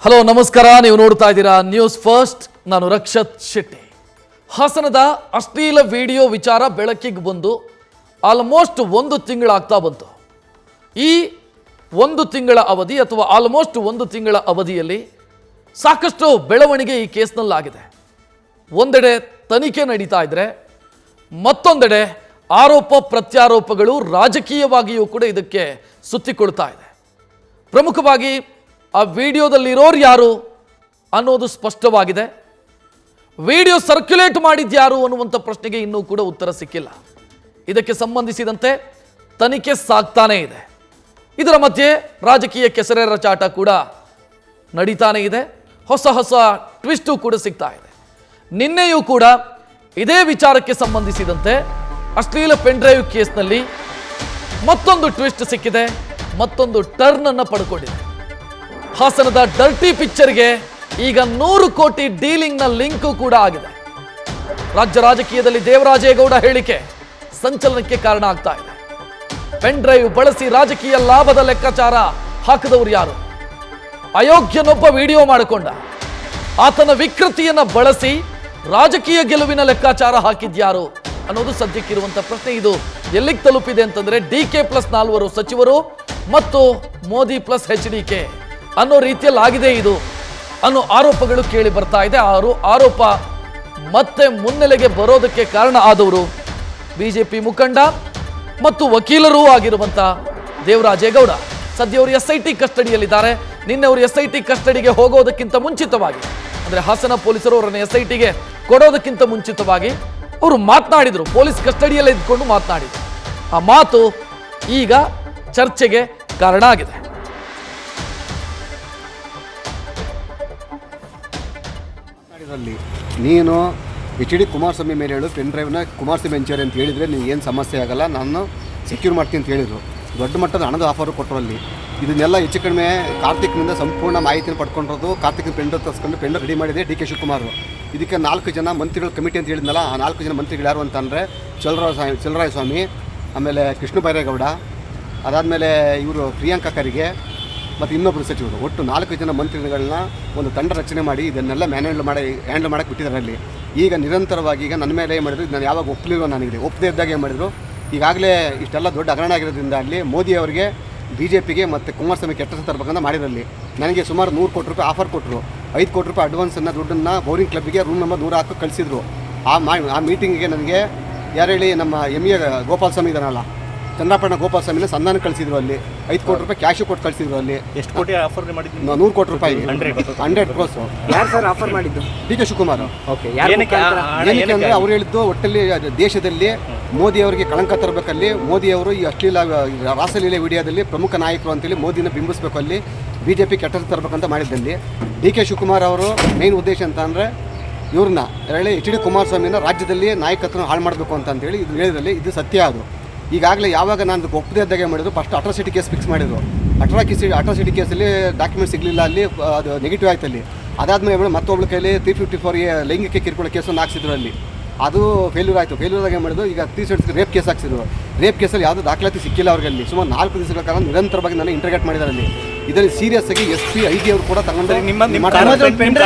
Hello ನಮಸ್ಕಾರ, ನೀವು ನೋಡ್ತಾ ಇದ್ದೀರಾ ನ್ಯೂಸ್ ಫಸ್ಟ್. ನಾನು ರಕ್ಷತ್ ಶೆಟ್ಟಿ. ಹಾಸನದ ಅಶ್ಲೀಲ ವಿಡಿಯೋ ವಿಚಾರ ಬೆಳಕಿಗೆ ಬಂದು ಆಲ್ಮೋಸ್ಟ್ 1 ತಿಂಗಳಾಗ್ತಾ ಬಂತು. ಈ 1 ತಿಂಗಳ ಅವಧಿ ಅಥವಾ ಆಲ್ಮೋಸ್ಟ್ 1 ತಿಂಗಳ ಅವಧಿಯಲ್ಲಿ ಸಾಕಷ್ಟು ಬೆಳವಣಿಗೆ ಈ ಕೇಸ್ನಲ್ಲಾಗಿದೆ. ಒಂದೆಡೆ ತನಿಖೆ ನಡೀತಾ ಇದ್ರೆ ಮತ್ತೊಂದೆಡೆ ಆರೋಪ ಪ್ರತ್ಯಾರೋಪಗಳು ರಾಜಕೀಯವಾಗಿಯೂ ಕೂಡ ಇದಕ್ಕೆ ಸುತ್ತಿಕೊಳ್ತಾ ಇದೆ. ಪ್ರಮುಖವಾಗಿ ಆ ವಿಡಿಯೋದಲ್ಲಿರೋರು ಯಾರು ಅನ್ನೋದು ಸ್ಪಷ್ಟವಾಗಿದೆ. ವಿಡಿಯೋ ಸರ್ಕ್ಯುಲೇಟ್ ಮಾಡಿದ್ಯಾರು ಅನ್ನುವಂಥ ಪ್ರಶ್ನೆಗೆ ಇನ್ನೂ ಕೂಡ ಉತ್ತರ ಸಿಕ್ಕಿಲ್ಲ. ಇದಕ್ಕೆ ಸಂಬಂಧಿಸಿದಂತೆ ತನಿಖೆ ಸಾಗ್ತಾನೇ ಇದೆ. ಇದರ ಮಧ್ಯೆ ರಾಜಕೀಯ ಕೆಸರೆರ ಚಾಟ ಕೂಡ ನಡೀತಾನೇ ಇದೆ. ಹೊಸ ಹೊಸ ಟ್ವಿಸ್ಟು ಕೂಡ ಸಿಗ್ತಾ ಇದೆ. ನಿನ್ನೆಯೂ ಕೂಡ ಇದೇ ವಿಚಾರಕ್ಕೆ ಸಂಬಂಧಿಸಿದಂತೆ ಅಶ್ಲೀಲ ಪೆನ್ಡ್ರೈವ್ ಕೇಸ್ನಲ್ಲಿ ಮತ್ತೊಂದು ಟ್ವಿಸ್ಟ್ ಸಿಕ್ಕಿದೆ, ಮತ್ತೊಂದು ಟರ್ನ್ ಅನ್ನು ಪಡ್ಕೊಂಡಿದೆ. ಹಾಸನದ ಡರ್ಟಿ ಪಿಕ್ಚರ್ಗೆ ಈಗ 100 ಕೋಟಿ ಡೀಲಿಂಗ್ನ ಲಿಂಕು ಕೂಡ ಆಗಿದೆ. ರಾಜ್ಯ ರಾಜಕೀಯದಲ್ಲಿ ದೇವರಾಜೇಗೌಡ ಹೇಳಿಕೆ ಸಂಚಲನಕ್ಕೆ ಕಾರಣ ಆಗ್ತಾ ಇದೆ. ಪೆನ್ ಡ್ರೈವ್ ಬಳಸಿ ರಾಜಕೀಯ ಲಾಭದ ಲೆಕ್ಕಾಚಾರ ಹಾಕಿದವರು ಯಾರು? ಅಯೋಗ್ಯನೊಬ್ಬ ವಿಡಿಯೋ ಮಾಡಿಕೊಂಡ, ಆತನ ವಿಕೃತಿಯನ್ನ ಬಳಸಿ ರಾಜಕೀಯ ಗೆಲುವಿನ ಲೆಕ್ಕಾಚಾರ ಹಾಕಿದ್ಯಾರು ಅನ್ನೋದು ಸದ್ಯಕ್ಕಿರುವಂತ ಪ್ರಶ್ನೆ. ಇದು ಎಲ್ಲಿಗೆ ತಲುಪಿದೆ ಅಂತಂದ್ರೆ DK+4 ಸಚಿವರು ಮತ್ತು ಮೋದಿ ಪ್ಲಸ್ HDK ಅನ್ನೋ ರೀತಿಯಲ್ಲಿ ಆಗಿದೆ ಇದು ಅನ್ನೋ ಆರೋಪಗಳು ಕೇಳಿ ಬರ್ತಾ ಇದೆ. ಆರೋಪ ಮತ್ತೆ ಮುನ್ನೆಲೆಗೆ ಬರೋದಕ್ಕೆ ಕಾರಣ ಆದವರು ಬಿಜೆಪಿ ಮುಖಂಡ ಮತ್ತು ವಕೀಲರೂ ಆಗಿರುವಂತ ದೇವರಾಜೇಗೌಡ. ಸದ್ಯ ಅವರು SIT ಕಸ್ಟಡಿಯಲ್ಲಿದ್ದಾರೆ. ನಿನ್ನೆ ಅವರು SIT ಕಸ್ಟಡಿಗೆ ಹೋಗೋದಕ್ಕಿಂತ ಮುಂಚಿತವಾಗಿ, ಅಂದ್ರೆ ಹಾಸನ ಪೊಲೀಸರು ಅವರನ್ನು SITಗೆ ಕೊಡೋದಕ್ಕಿಂತ ಮುಂಚಿತವಾಗಿ ಅವರು ಮಾತನಾಡಿದ್ರು. ಪೊಲೀಸ್ ಕಸ್ಟಡಿಯಲ್ಲೇ ಇದ್ಕೊಂಡು ಮಾತನಾಡಿದ್ರು. ಆ ಮಾತು ಈಗ ಚರ್ಚೆಗೆ ಕಾರಣ ಆಗಿದೆ. ನೀನು HD ಕುಮಾರಸ್ವಾಮಿ ಮೇಲೆ ಹೇಳು, ಪೆನ್ ಡ್ರೈವ್ನ ಕುಮಾರಸ್ವಾಮಿ ಹಂಚಾರೆ ಅಂತ ಹೇಳಿದರೆ ನೀವು ಏನು ಸಮಸ್ಯೆ ಆಗಲ್ಲ, ನಾನು ಸೆಕ್ಯೂರ್ ಮಾಡ್ತೀನಿ ಅಂತ ಹೇಳಿದರು. ದೊಡ್ಡ ಮಟ್ಟದ ಹಣದ ಆಫರು ಕೊಟ್ಟರು ಅಲ್ಲಿ. ಇದನ್ನೆಲ್ಲ ಹೆಚ್ಚು ಕಡಿಮೆ ಕಾರ್ತಿಕ್ನಿಂದ ಸಂಪೂರ್ಣ ಮಾಹಿತಿನ ಪಡ್ಕೊಂಡಿರೋದು. ಕಾರ್ತಿಕ್ನ ಪೆನ್ ಡ್ರೈವ್ ತರಿಸ್ಕೊಂಡು ಪೆನ್ ಡ್ರೈವ್ ರೆಡಿ ಮಾಡಿದೆ DK ಶಿವಕುಮಾರ್. ಇದಕ್ಕೆ 4 ಜನ ಮಂತ್ರಿಗಳ ಕಮಿಟಿ ಅಂತ ಹೇಳಿದ್ನಲ್ಲ, ಆ 4 ಜನ ಮಂತ್ರಿಗಳು ಯಾರು ಅಂತಂದರೆ ಚಲರಾಯ ಸ್ವಾಮಿ, ಆಮೇಲೆ ಕೃಷ್ಣ ಬೈರೇಗೌಡ, ಅದಾದಮೇಲೆ ಇವರು ಪ್ರಿಯಾಂಕಾ ಖರ್ಗೆ ಮತ್ತು ಇನ್ನೊಬ್ಬರು ಸಚಿವರು. ಒಟ್ಟು 4 ಜನ ಮಂತ್ರಿಗಳನ್ನ ಒಂದು ತಂಡ ರಚನೆ ಮಾಡಿ ಇದನ್ನೆಲ್ಲ ಹ್ಯಾಂಡಲ್ ಮಾಡೋಕ್ಕೆ ಬಿಟ್ಟಿದ್ದಾರೆ ಅಲ್ಲಿ. ಈಗ ನಿರಂತರವಾಗಿ ಈಗ ನನ್ನ ಮೇಲೆ ಏನು ಮಾಡಿದ್ರು, ನಾನು ಯಾವಾಗ ಒಪ್ಪಲಿರೋ ನನಗಿದೆ, ಒಪ್ಪದೇ ಇದ್ದಾಗ ಏನು ಮಾಡಿದ್ರು, ಈಗಾಗಲೇ ಇಷ್ಟೆಲ್ಲ ದೊಡ್ಡ ಹಗರಣ ಆಗಿರೋದ್ರಿಂದ ಅಲ್ಲಿ ಮೋದಿ ಅವರಿಗೆ BJPಗೆ ಮತ್ತು ಕುಮಾರಸ್ವಾಮಿ ಕೆಟ್ಟ ತರಬೇಕಂತ ಮಾಡಿರಲ್ಲಿ. ನನಗೆ ಸುಮಾರು 100 ಕೋಟಿ ರೂಪಾಯಿ ಆಫರ್ ಕೊಟ್ಟರು. 5 ಕೋಟಿ ರೂಪಾಯಿ ಅಡ್ವಾನ್ಸನ್ನು ದುಡ್ಡನ್ನು ಬೋರಿಂಗ್ ಕ್ಲಬ್ಗೆ ರೂಮ್ ನಂಬರ್ 100 ಹಾಕಿ ಕಳಿಸಿದ್ರು. ಆ ಮೀಟಿಂಗಿಗೆ ನನಗೆ ಯಾರು ಹೇಳಿ, ನಮ್ಮ ME ಗೋಪಾಲ ಸ್ವಾಮಿ ಇದ್ದಾನಲ್ಲ, ಚಂದ್ರಾಪಟ್ಟಣ ಗೋಪಾಲ ಸ್ವಾಮಿನ ಸಂಧಾನ ಕಳಿಸಿದ್ರು. ಅಲ್ಲಿ 5 ಕೋಟಿ ರೂಪಾಯಿ ಕ್ಯಾಶು ಕೊಟ್ಟು ಕಳಿಸಿದ್ರು. ಅಲ್ಲಿ ಎಷ್ಟು ಕೋಟಿ ಆಫರ್ ಮಾಡಿದ್ರು? 100 ಕೋಟಿ ರೂಪಾಯಿ, 100 ಕ್ರೋಸ್. ಯಾರು ಸರ್ ಆಫರ್ ಮಾಡಿದ್ದು? DK ಶಿವಕುಮಾರ್. ಏನಕ್ಕೆ ಅಂದರೆ ಅವ್ರು ಹೇಳಿದ್ದು, ಒಟ್ಟಲ್ಲಿ ದೇಶದಲ್ಲಿ ಮೋದಿ ಅವರಿಗೆ ಕಳಂಕ ತರಬೇಕಲ್ಲಿ, ಮೋದಿಯವರು ಈ ಅಶ್ಲೀಲ ರಾಸಲೀಲೆ ವಿಡಿಯೋದಲ್ಲಿ ಪ್ರಮುಖ ನಾಯಕರು ಅಂತೇಳಿ ಮೋದಿನ ಬಿಂಬಿಸಬೇಕು, ಅಲ್ಲಿ BJP ಕೆಟ್ಟ ತರಬೇಕಂತ ಮಾಡಿದ್ದಲ್ಲಿ DK ಶಿವಕುಮಾರ್ ಅವರು ಮೇನ್ ಉದ್ದೇಶ ಅಂತ ಅಂದರೆ ಇವ್ರನ್ನ ಹೇಳಿ HD ಕುಮಾರಸ್ವಾಮಿನ ರಾಜ್ಯದಲ್ಲಿ ನಾಯಕತ್ವನ ಹಾಳು ಮಾಡಬೇಕು ಅಂತೇಳಿ ಇದು ಹೇಳಿದ್ರಲ್ಲಿ ಇದು ಸತ್ಯ. ಅದು ಈಗಾಗಲೇ ಯಾವಾಗ ನಾನು ಒಪ್ಪದೇ ಇದ್ದಾಗ ಮಾಡಿದ್ರು, ಫಸ್ಟ್ ಅಟ್ರಾಸಿಟಿ ಕೇಸ್ ಫಿಕ್ಸ್ ಮಾಡಿದ್ರು. ಅಟ್ರಾಸಿಟಿ ಕೇಸಲ್ಲಿ ಡಾಕ್ಯುಮೆಂಟ್ ಸಿಗಲಿಲ್ಲ, ಅಲ್ಲಿ ಅದು ನೆಗೆಟಿವ್ ಆಯ್ತು. ಅಲ್ಲಿ ಅದಾದಮೇಲೆ ಮತ್ತೊಬ್ಬಳ ಕೈಲಿ 354 ಲೈಂಗಿಕ ಕಿರುಕುಳ ಕೇಸನ್ನು ಹಾಕ್ಸಿದ್ರು. ಅಲ್ಲಿ ಅದು ಫೇಲ್ಯೂರ್ ಆಯಿತು. ಫೇಲ್ಯೂರಾಗಿ ಏನು ಮಾಡಿದ್ರು, ಈಗ 360 ರೇಪ್ ಕೇಸ್ ಹಾಕ್ಸಿದ್ರು. ರೇಪ್ ಕೇಸಲ್ಲಿ ಯಾವುದೂ ದಾಖಲಾತಿ ಸಿಕ್ಕಿಲ್ಲ ಅವ್ರಿಗೆ. ಅಲ್ಲಿ ಸುಮಾರು 4 ದಿವಸಗಳ ಕಾಲ ನಿರಂತರವಾಗಿ ನಾನು ಇಂಟರ್ಗೇಟ್ ಮಾಡಿದ್ದಾರೆ. ಅಲ್ಲಿ ಇದರಲ್ಲಿ ಸೀರಿಯಸ್ ಆಗಿ SP IG ಅವರು ಕೂಡ ತಗೊಂಡು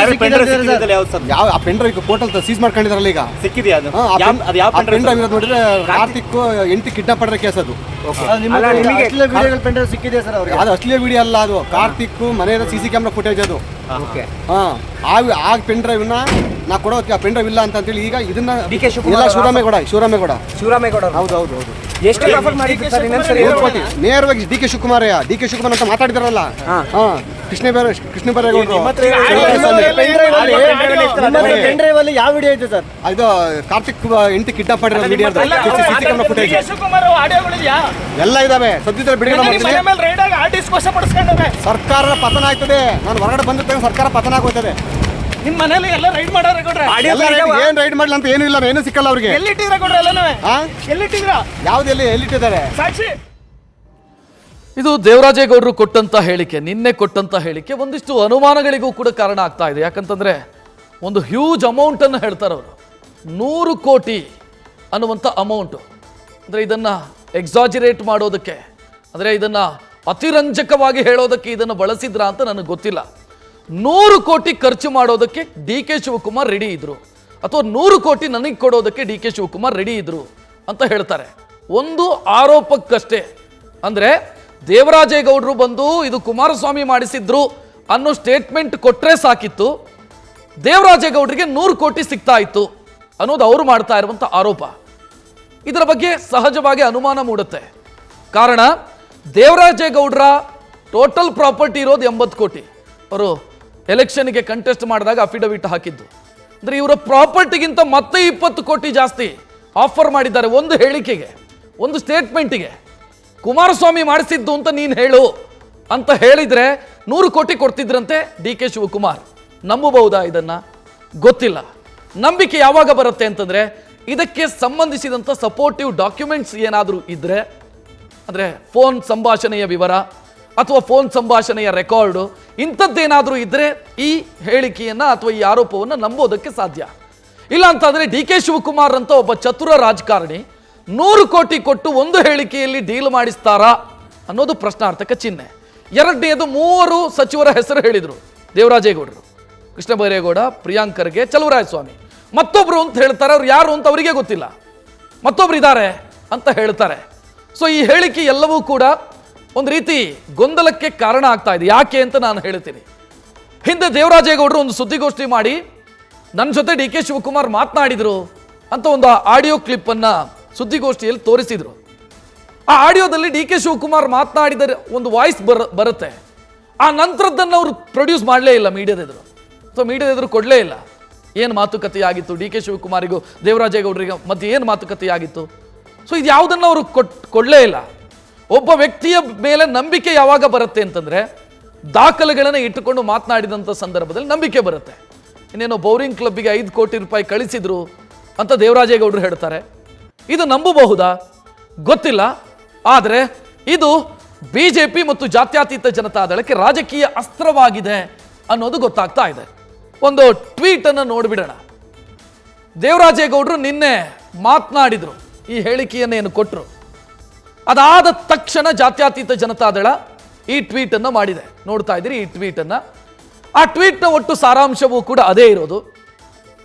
ಯಾವ ಆ ಪೆನ್ ಡ್ರೈವ್ ಪೋರ್ಟಲ್ ಸೀಸ್ ಮಾಡ್ಕೊಂಡಿದ್ದಾರಲ್ಲ ಈಗ ಸಿಕ್ಕಿದೆಯಾ? ಪೆನ್ ಡ್ರೈವ್ ಇರೋದು ನೋಡಿದ್ರೆ ಕಾರ್ತಿಕ್ 8 ಕಿಡ್ನಾಪ್ ಮಾಡಿರೋ ಕೇಸ್ ಅದು. ಸಿಕ್ಕಿದೆ ಸರ್ ಅವ್ರಿಗೆ. ಅದು ಅಶ್ಲೀಲ ವಿಡಿಯೋ ಅಲ್ಲ, ಅದು ಕಾರ್ತಿಕ್ ಮನೆಯ CC ಕ್ಯಾಮ್ರಾ ಫುಟೇಜ್ ಅದು. ಆ ಪೆನ್ ಡ್ರೈವ್ನ ನಾ ಕೊಡೋದಕ್ಕೆ ಆ ಪೆನ್ ಡ್ರೈವ್ ಇಲ್ಲ ಅಂತೇಳಿ ಈಗ ಇದನ್ನ ಶಿವರಾಮೇಗೌಡ ಹೌದು ಎಷ್ಟು ಆಫರ್ ಮಾಡಿದ್ರು ಸರ್? ನೇರವಾಗಿ DK ಶಿವಕುಮಾರ್ ಅಂತ ಮಾತಾಡಿದಾರಲ್ಲ, ಕೃಷ್ಣ ಬೈರೇಗೌಡರು. ಪೆನ್ ಡ್ರೈವ್ ಅಲ್ಲಿ ಯಾವ ವಿಡಿಯೋ ಐತೆ ಸರ್? ಇದು ಕಾರ್ತಿಕ್ 8 ಕಿಡ್ನಾಪ್ ಮಾಡಿರೋ ವಿಡಿಯೋ, CC ಕ್ಯಾಮ್ರಾ ಫುಟೇಜ್ ಎಲ್ಲ ಇದಾವೆ. ಸದ್ಯದಲ್ಲಿ ಬಿಡುಗಡೆ ಮಾಡ್ತೀನಿ. ಸರ್ಕಾರ ಪತನ ಆಯ್ತದೆ. ನಾನು ಹೊರಗಡೆ ಬಂದಿರ್ತೇನೆ, ಸರ್ಕಾರ ಪತನ ಆಗೋಯ್ತದೆ. ನಿಮ್ಮ ಮನೇಲಿ ಎಲ್ಲ ರೈಡ್ ಮಾಡಾರೆ ಕೊಡ್ರೆ? ಏನ್ ರೈಡ್ ಮಾಡ್ಲಿ ಅಂತ ಏನೂ ಇಲ್ಲ, ಏನೂ ಸಿಕ್ಕಲ್ಲ ಅವ್ರಿಗೆ. ಎಲ್ಲಿಟ್ಟಿದ್ರ ಕೊಡ್ರೆ? ಎಲ್ಲಿಟ್ಟಿದ್ರ? ಎಲ್ಲಿಟ್ಟಿದ್ದಾರೆ ಸಾಕ್ಷಿ? ಇದು ದೇವರಾಜೇಗೌಡರು ಕೊಟ್ಟಂತ ಹೇಳಿಕೆ, ನಿನ್ನೆ ಕೊಟ್ಟಂತ ಹೇಳಿಕೆ ಒಂದಿಷ್ಟು ಅನುಮಾನಗಳಿಗೂ ಕೂಡ ಕಾರಣ ಆಗ್ತಾ ಇದೆ. ಯಾಕಂತಂದ್ರೆ ಒಂದು ಹ್ಯೂಜ್ ಅಮೌಂಟನ್ನು ಹೇಳ್ತಾರೆ ಅವರು, 100 ಕೋಟಿ ಅನ್ನುವಂಥ ಅಮೌಂಟು. ಅಂದರೆ ಇದನ್ನು ಎಕ್ಸಾಜಿರೇಟ್ ಮಾಡೋದಕ್ಕೆ, ಅಂದರೆ ಇದನ್ನು ಅತಿರಂಜಕವಾಗಿ ಹೇಳೋದಕ್ಕೆ ಇದನ್ನು ಬಳಸಿದ್ರಾ ಅಂತ ನನಗೆ ಗೊತ್ತಿಲ್ಲ. 100 ಕೋಟಿ ಖರ್ಚು ಮಾಡೋದಕ್ಕೆ ಡಿ ಕೆ ಶಿವಕುಮಾರ್ ರೆಡಿ ಇದ್ರು, ಅಥವಾ 100 ಕೋಟಿ ನನಗೆ ಕೊಡೋದಕ್ಕೆ ಡಿ ಕೆ ಶಿವಕುಮಾರ್ ರೆಡಿ ಇದ್ರು ಅಂತ ಹೇಳ್ತಾರೆ. ಒಂದು ಆರೋಪಕ್ಕಷ್ಟೇ. ಅಂದರೆ ದೇವರಾಜೇಗೌಡರು ಬಂದು ಇದು ಕುಮಾರಸ್ವಾಮಿ ಮಾಡಿಸಿದ್ರು ಅನ್ನೋ ಸ್ಟೇಟ್ಮೆಂಟ್ ಕೊಟ್ಟರೆ ಸಾಕಿತ್ತು, ದೇವರಾಜೇಗೌಡರಿಗೆ 100 ಕೋಟಿ ಸಿಗ್ತಾ ಇತ್ತು ಅನ್ನೋದು ಅವರು ಮಾಡ್ತಾ ಇರುವಂಥ ಆರೋಪ. ಇದರ ಬಗ್ಗೆ ಸಹಜವಾಗಿ ಅನುಮಾನ ಮೂಡುತ್ತೆ. ಕಾರಣ ದೇವರಾಜೇಗೌಡರ ಟೋಟಲ್ ಪ್ರಾಪರ್ಟಿ ಇರೋದು 80 ಕೋಟಿ. ಅವರು ಎಲೆಕ್ಷನ್ಗೆ ಕಂಟೆಸ್ಟ್ ಮಾಡಿದಾಗ ಅಫಿಡವಿಟ್ ಹಾಕಿದ್ದು. ಅಂದರೆ ಇವರ ಪ್ರಾಪರ್ಟಿಗಿಂತ ಮತ್ತೆ 20 ಕೋಟಿ ಜಾಸ್ತಿ ಆಫರ್ ಮಾಡಿದ್ದಾರೆ ಒಂದು ಹೇಳಿಕೆಗೆ, ಒಂದು ಸ್ಟೇಟ್ಮೆಂಟಿಗೆ. ಕುಮಾರಸ್ವಾಮಿ ಮಾಡಿಸಿದ್ದು ಅಂತ ನೀನು ಹೇಳು ಅಂತ ಹೇಳಿದರೆ 100 ಕೋಟಿ ಕೊಡ್ತಿದ್ರಂತೆ ಡಿ ಕೆ ಶಿವಕುಮಾರ್. ನಂಬಬಹುದಾ ಇದನ್ನ? ಗೊತ್ತಿಲ್ಲ. ನಂಬಿಕೆ ಯಾವಾಗ ಬರುತ್ತೆ ಅಂತಂದರೆ ಇದಕ್ಕೆ ಸಂಬಂಧಿಸಿದಂಥ ಸಪೋರ್ಟಿವ್ ಡಾಕ್ಯುಮೆಂಟ್ಸ್ ಏನಾದರೂ ಇದ್ದರೆ, ಅಂದರೆ ಫೋನ್ ಸಂಭಾಷಣೆಯ ವಿವರ ಅಥವಾ ಫೋನ್ ಸಂಭಾಷಣೆಯ ರೆಕಾರ್ಡು, ಇಂಥದ್ದೇನಾದರೂ ಇದ್ದರೆ ಈ ಹೇಳಿಕೆಯನ್ನು ಅಥವಾ ಈ ಆರೋಪವನ್ನು ನಂಬೋದಕ್ಕೆ ಸಾಧ್ಯ. ಇಲ್ಲ ಅಂತಂದರೆ ಡಿ ಕೆ ಶಿವಕುಮಾರ್ ಅಂತ ಒಬ್ಬ ಚತುರ ರಾಜಕಾರಣಿ 100 ಕೋಟಿ ಕೊಟ್ಟು ಒಂದು ಹೇಳಿಕೆಯಲ್ಲಿ ಡೀಲ್ ಮಾಡಿಸ್ತಾರಾ ಅನ್ನೋದು ಪ್ರಶ್ನಾರ್ಥಕ ಚಿಹ್ನೆ. ಎರಡನೇದು, 3 ಸಚಿವರ ಹೆಸರು ಹೇಳಿದರು ದೇವರಾಜೇಗೌಡರು: ಕೃಷ್ಣ ಬೈರೇಗೌಡ, ಪ್ರಿಯಾಂಕ್ ಖರ್ಗೆ, ಚಲುವರಾಯಸ್ವಾಮಿ. ಮತ್ತೊಬ್ರು ಅಂತ ಹೇಳ್ತಾರೆ, ಅವ್ರು ಯಾರು ಅಂತ ಅವರಿಗೆ ಗೊತ್ತಿಲ್ಲ, ಮತ್ತೊಬ್ರು ಇದ್ದಾರೆ ಅಂತ ಹೇಳ್ತಾರೆ. ಸೊ ಈ ಹೇಳಿಕೆ ಎಲ್ಲವೂ ಕೂಡ ಒಂದು ರೀತಿ ಗೊಂದಲಕ್ಕೆ ಕಾರಣ ಆಗ್ತಾ ಇದೆ. ಯಾಕೆ ಅಂತ ನಾನು ಹೇಳ್ತೀನಿ. ಹಿಂದೆ ದೇವರಾಜೇಗೌಡರು ಒಂದು ಸುದ್ದಿಗೋಷ್ಠಿ ಮಾಡಿ ನನ್ನ ಜೊತೆ ಡಿ ಕೆ ಶಿವಕುಮಾರ್ ಮಾತನಾಡಿದರು ಅಂತ ಒಂದು ಆಡಿಯೋ ಕ್ಲಿಪ್ಪನ್ನು ಸುದ್ದಿಗೋಷ್ಠಿಯಲ್ಲಿ ತೋರಿಸಿದರು. ಆ ಆಡಿಯೋದಲ್ಲಿ ಡಿ ಕೆ ಶಿವಕುಮಾರ್ ಮಾತನಾಡಿದ ಒಂದು ವಾಯ್ಸ್ ಬರುತ್ತೆ. ಆ ನಂತರದ್ದನ್ನು ಅವರು ಪ್ರೊಡ್ಯೂಸ್ ಮಾಡಲೇ ಇಲ್ಲ ಮೀಡಿಯಾದ ಎದುರು. ಸೊ ಮೀಡಿಯಾದ ಎದುರು ಕೊಡಲೇ ಇಲ್ಲ. ಏನು ಮಾತುಕತೆಯಾಗಿತ್ತು ಡಿ ಕೆ ಶಿವಕುಮಾರಿಗೂ ದೇವರಾಜೇಗೌಡರಿಗೆ ಮಧ್ಯೆ, ಏನು ಮಾತುಕತೆಯಾಗಿತ್ತು? ಸೊ ಇದು ಯಾವುದನ್ನು ಅವರು ಕೊಡಲೇ ಇಲ್ಲ. ಒಬ್ಬ ವ್ಯಕ್ತಿಯ ಮೇಲೆ ನಂಬಿಕೆ ಯಾವಾಗ ಬರುತ್ತೆ ಅಂತಂದರೆ ದಾಖಲೆಗಳನ್ನು ಇಟ್ಟುಕೊಂಡು ಮಾತನಾಡಿದಂಥ ಸಂದರ್ಭದಲ್ಲಿ ನಂಬಿಕೆ ಬರುತ್ತೆ. ಇನ್ನೇನೋ ಬೌರಿಂಗ್ ಕ್ಲಬ್ಬಿಗೆ 5 ಕೋಟಿ ರೂಪಾಯಿ ಕಳಿಸಿದ್ರು ಅಂತ ದೇವರಾಜೇಗೌಡರು ಹೇಳ್ತಾರೆ. ಇದು ನಂಬಬಹುದಾ? ಗೊತ್ತಿಲ್ಲ. ಆದರೆ ಇದು ಬಿಜೆಪಿ ಮತ್ತು ಜಾತ್ಯತೀತ ಜನತಾದಳಕ್ಕೆ ರಾಜಕೀಯ ಅಸ್ತ್ರವಾಗಿದೆ ಅನ್ನೋದು ಗೊತ್ತಾಗ್ತಾ ಇದೆ. ಒಂದು ಟ್ವೀಟ್ ಅನ್ನು ನೋಡಿಬಿಡೋಣ. ದೇವರಾಜೇಗೌಡರು ನಿನ್ನೆ ಮಾತನಾಡಿದ್ರು, ಈ ಹೇಳಿಕೆಯನ್ನೇನು ಕೊಟ್ಟರು. ಅದಾದ ತಕ್ಷಣ ಜಾತ್ಯತೀತ ಜನತಾದಳ ಈ ಟ್ವೀಟ್ ಅನ್ನು ಮಾಡಿದೆ. ನೋಡ್ತಾ ಇದ್ದೀರಿ ಈ ಟ್ವೀಟ್ ಅನ್ನು. ಆ ಟ್ವೀಟ್ನ ಒಟ್ಟು ಸಾರಾಂಶವೂ ಕೂಡ ಅದೇ ಇರೋದು.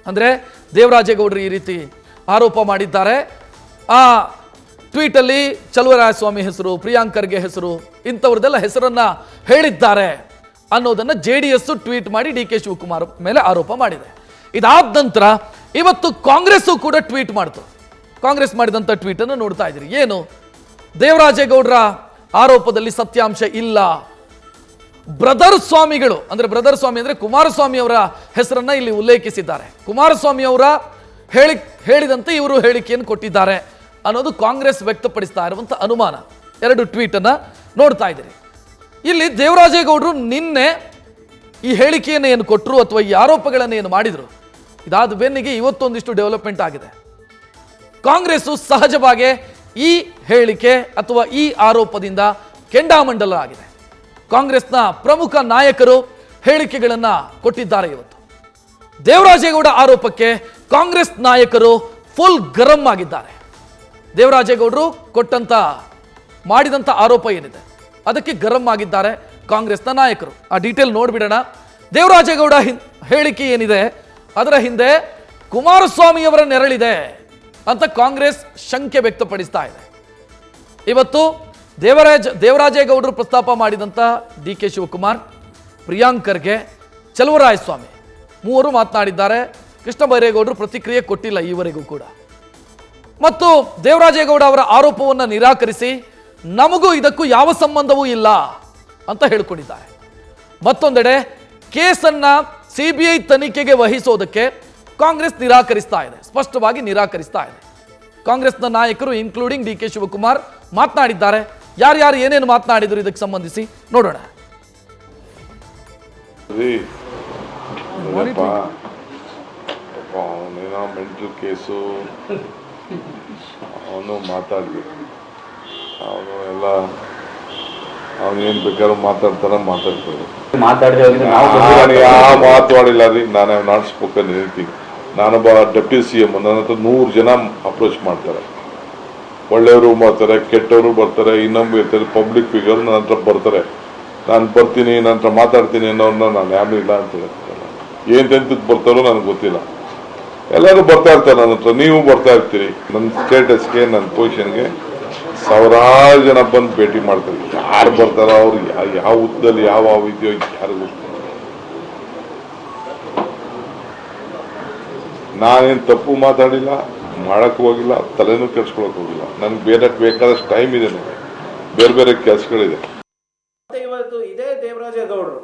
ಅಂದರೆ ದೇವರಾಜೇಗೌಡರು ಈ ರೀತಿ ಆರೋಪ ಮಾಡಿದ್ದಾರೆ. ಆ ಟ್ವೀಟಲ್ಲಿ ಚಲುವರಾಯಸ್ವಾಮಿ ಹೆಸರು, ಪ್ರಿಯಾಂಕ್ ಖರ್ಗೆ ಹೆಸರು, ಇಂಥವ್ರದ್ದೆಲ್ಲ ಹೆಸರನ್ನ ಹೇಳಿದ್ದಾರೆ ಅನ್ನೋದನ್ನು JDS ಟ್ವೀಟ್ ಮಾಡಿ ಡಿ ಕೆ ಶಿವಕುಮಾರ್ ಮೇಲೆ ಆರೋಪ ಮಾಡಿದೆ. ಇದಾದ ನಂತರ ಇವತ್ತು ಕಾಂಗ್ರೆಸ್ಸು ಕೂಡ ಟ್ವೀಟ್ ಮಾಡ್ತು. ಕಾಂಗ್ರೆಸ್ ಮಾಡಿದಂಥ ಟ್ವೀಟನ್ನು ನೋಡ್ತಾ ಇದ್ದೀರಿ. ಏನು? ದೇವರಾಜೇಗೌಡರ ಆರೋಪದಲ್ಲಿ ಸತ್ಯಾಂಶ ಇಲ್ಲ. ಬ್ರದರ್ ಸ್ವಾಮಿಗಳು, ಅಂದರೆ ಬ್ರದರ್ ಸ್ವಾಮಿ ಅಂದರೆ ಕುಮಾರಸ್ವಾಮಿ ಅವರ ಹೆಸರನ್ನ ಇಲ್ಲಿ ಉಲ್ಲೇಖಿಸಿದ್ದಾರೆ. ಕುಮಾರಸ್ವಾಮಿ ಅವರ ಹೇಳಿದಂತೆ ಇವರು ಹೇಳಿಕೆಯನ್ನು ಕೊಟ್ಟಿದ್ದಾರೆ ಅನ್ನೋದು ಕಾಂಗ್ರೆಸ್ ವ್ಯಕ್ತಪಡಿಸ್ತಾ ಇರುವಂಥ ಅನುಮಾನ. 2 ಟ್ವೀಟನ್ನು ನೋಡ್ತಾ ಇದ್ದೀರಿ. ಇಲ್ಲಿ ದೇವರಾಜೇಗೌಡರು ನಿನ್ನೆ ಈ ಹೇಳಿಕೆಯನ್ನು ಏನು ಕೊಟ್ಟರು ಅಥವಾ ಈ ಆರೋಪಗಳನ್ನು ಏನು ಮಾಡಿದರು, ಇದಾದ ಬೆನ್ನಿಗೆ ಇವತ್ತೊಂದಿಷ್ಟು ಡೆವಲಪ್ಮೆಂಟ್ ಆಗಿದೆ. ಕಾಂಗ್ರೆಸ್ಸು ಸಹಜವಾಗಿ ಈ ಹೇಳಿಕೆ ಅಥವಾ ಈ ಆರೋಪದಿಂದ ಕೆಂಡಾಮಂಡಲ ಆಗಿದೆ. ಕಾಂಗ್ರೆಸ್ನ ಪ್ರಮುಖ ನಾಯಕರು ಹೇಳಿಕೆಗಳನ್ನು ಕೊಟ್ಟಿದ್ದಾರೆ. ಇವತ್ತು ದೇವರಾಜೇಗೌಡ ಆರೋಪಕ್ಕೆ ಕಾಂಗ್ರೆಸ್ ನಾಯಕರು ಫುಲ್ ಗರಂ ಆಗಿದ್ದಾರೆ. ದೇವರಾಜೇಗೌಡರು ಮಾಡಿದಂಥ ಆರೋಪ ಏನಿದೆ ಅದಕ್ಕೆ ಗರಂ ಆಗಿದ್ದಾರೆ ಕಾಂಗ್ರೆಸ್ನ ನಾಯಕರು. ಆ ಡೀಟೇಲ್ ನೋಡ್ಬಿಡೋಣ. ದೇವರಾಜೇಗೌಡ ಹೇಳಿಕೆ ಏನಿದೆ ಅದರ ಹಿಂದೆ ಕುಮಾರಸ್ವಾಮಿಯವರ ನೆರಳಿದೆ ಅಂತ ಕಾಂಗ್ರೆಸ್ ಶಂಕೆ ವ್ಯಕ್ತಪಡಿಸ್ತಾ ಇದೆ. ಇವತ್ತು ದೇವರಾಜೇಗೌಡರು ಪ್ರಸ್ತಾಪ ಮಾಡಿದಂಥ ಡಿ ಕೆ ಶಿವಕುಮಾರ್, ಪ್ರಿಯಾಂಕ್ ಖರ್ಗೆ, ಚಲುವರಾಯಸ್ವಾಮಿ 3 ಮಾತನಾಡಿದ್ದಾರೆ. ಕೃಷ್ಣ ಬೈರೇಗೌಡರು ಪ್ರತಿಕ್ರಿಯೆ ಕೊಟ್ಟಿಲ್ಲ ಈವರೆಗೂ ಕೂಡ. ಮತ್ತು ದೇವರಾಜೇಗೌಡ ಅವರ ಆರೋಪವನ್ನು ನಿರಾಕರಿಸಿ ನಮಗೂ ಇದಕ್ಕೂ ಯಾವ ಸಂಬಂಧವೂ ಇಲ್ಲ ಅಂತ ಹೇಳಿಕೊಂಡಿದ್ದಾರೆ. ಮತ್ತೊಂದೆಡೆ ಕೇಸನ್ನು CBI ತನಿಖೆಗೆ ವಹಿಸೋದಕ್ಕೆ ಕಾಂಗ್ರೆಸ್ ನಿರಾಕರಿಸ್ತಾ ಇದೆ, ಸ್ಪಷ್ಟವಾಗಿ ನಿರಾಕರಿಸ್ತಾ ಇದೆ. ಕಾಂಗ್ರೆಸ್ನ ನಾಯಕರು ಇನ್ಕ್ಲೂಡಿಂಗ್ ಡಿ ಕೆ ಶಿವಕುಮಾರ್ ಮಾತನಾಡಿದ್ದಾರೆ. ಯಾರ್ಯಾರು ಏನೇನು ಮಾತನಾಡಿದ್ರು ಇದಕ್ಕೆ ಸಂಬಂಧಿಸಿ ನೋಡೋಣ. ಅವನೇನೋ ಮೆಂಟಲ್ ಕೇಸು ಅವನು ಮಾತಾಡಬೇಕು. ಅವನು ಎಲ್ಲ ಅವನೇನು ಬೇಕಾದ್ರೂ ಮಾತಾಡ್ತಾನೆ ಮಾತಾಡ್ತಾರೆ. ಯಾವ ಮಾತಾಡಿಲ್ಲ ರೀ. ನಾನು ನಾಟ್ ಸ್ಪೋಕನ್ ಹೇಳ್ತೀನಿ. ನಾನೊಬ್ಬ ಡೆಪ್ಟಿ CM. ನನ್ನ ಹತ್ರ 100 ಜನ ಅಪ್ರೋಚ್ ಮಾಡ್ತಾರೆ. ಒಳ್ಳೆಯವರು ಬರ್ತಾರೆ, ಕೆಟ್ಟವರು ಬರ್ತಾರೆ, ಇನ್ನೊಬ್ಬ ಇರ್ತಾರೆ, ಪಬ್ಲಿಕ್ ಫಿಗರ್ ನನ್ನ ಹತ್ರ ಬರ್ತಾರೆ. ನಾನು ಬರ್ತೀನಿ ನಂತರ ಮಾತಾಡ್ತೀನಿ ಅನ್ನೋರನ್ನ ನಾನು ಯಾರು ಇಲ್ಲ ಅಂತ ಹೇಳ್ತಿಲ್ಲ. ಏನು ತೆಂತಕ್ಕೆ ಬರ್ತಾರೋ ನನಗೆ ಗೊತ್ತಿಲ್ಲ. ಎಲ್ಲರೂ ಬರ್ತಾ ಇರ್ತಾರೆ ನನ್ನ ಹತ್ರ, ನೀವು ಬರ್ತಾ ಇರ್ತೀರಿ. ನನ್ನ ಸ್ಟೇಟಸ್ಗೆ ನನ್ನ ಪೊಸಿಷನ್ಗೆ ಸಾವಿರಾರು ಜನ ಬಂದು ಭೇಟಿ ಮಾಡ್ತಾರೆ. ಯಾರು ಬರ್ತಾರೋ ಅವ್ರು ಯಾವ ಹುದ್ದದಲ್ಲಿ ಯಾವ ಇದೆಯೋ ಯಾರು ಗೊತ್ತಿಲ್ಲ. ನಾನೇನು ತಪ್ಪು ಮಾತಾಡಿಲ್ಲ, ಮಾಡಕ್ಕೆ ಹೋಗಿಲ್ಲ, ತಲೆನೂ ಕೆಡ್ಸ್ಕೊಳಕ್ ಹೋಗಿಲ್ಲ. ನನ್ಗೆ ಬೇರೆ ಬೇಕಾದಷ್ಟು ಟೈಮ್ ಇದೆ, ನನಗೆ ಬೇರೆ ಬೇರೆ ಕೆಲಸಗಳಿದೆ. ಇವತ್ತು ಇದೇ ದೇವರಾಜೇಗೌಡರು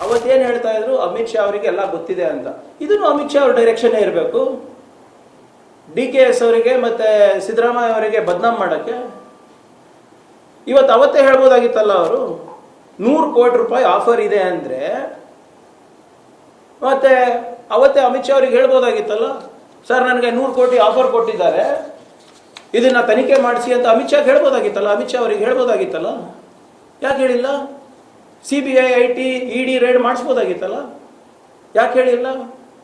ಅವತ್ತೇನು ಹೇಳ್ತಾ ಇದ್ರು, ಅಮಿತ್ ಶಾ ಅವರಿಗೆ ಎಲ್ಲ ಗೊತ್ತಿದೆ ಅಂತ. ಇದನ್ನು ಅಮಿತ್ ಶಾ ಅವ್ರ ಡೈರೆಕ್ಷನ್ ಇರಬೇಕು. DKS ಅವರಿಗೆ ಮತ್ತೆ ಸಿದ್ದರಾಮಯ್ಯ ಅವರಿಗೆ ಬದನಾಮ್ ಮಾಡಕ್ಕೆ ಅವತ್ತೇ ಹೇಳ್ಬೋದಾಗಿತ್ತಲ್ಲ. ಅವರು 100 ಕೋಟಿ ರೂಪಾಯಿ ಆಫರ್ ಇದೆ ಅಂದ್ರೆ ಮತ್ತೆ ಅವತ್ತೇ ಅಮಿತ್ ಶಾ ಅವರಿಗೆ ಹೇಳ್ಬೋದಾಗಿತ್ತಲ್ಲ, ಸರ್ ನನಗೆ 100 ಕೋಟಿ ಆಫರ್ ಕೊಟ್ಟಿದ್ದಾರೆ, ಇದನ್ನ ತನಿಖೆ ಮಾಡಿಸಿ ಅಂತ ಅಮಿತ್ ಶಾ ಹೇಳ್ಬೋದಾಗಿತ್ತಲ್ಲ. ಅಮಿತ್ ಶಾ ಅವರಿಗೆ ಹೇಳ್ಬೋದಾಗಿತ್ತಲ್ಲ, ಯಾಕೆ ಹೇಳಿಲ್ಲ? CBI IT ED ರೇಡ್ ಮಾಡಿಸ್ಬೋದಾಗಿತ್ತಲ್ಲ, ಯಾಕೆ ಹೇಳಿಲ್ಲ?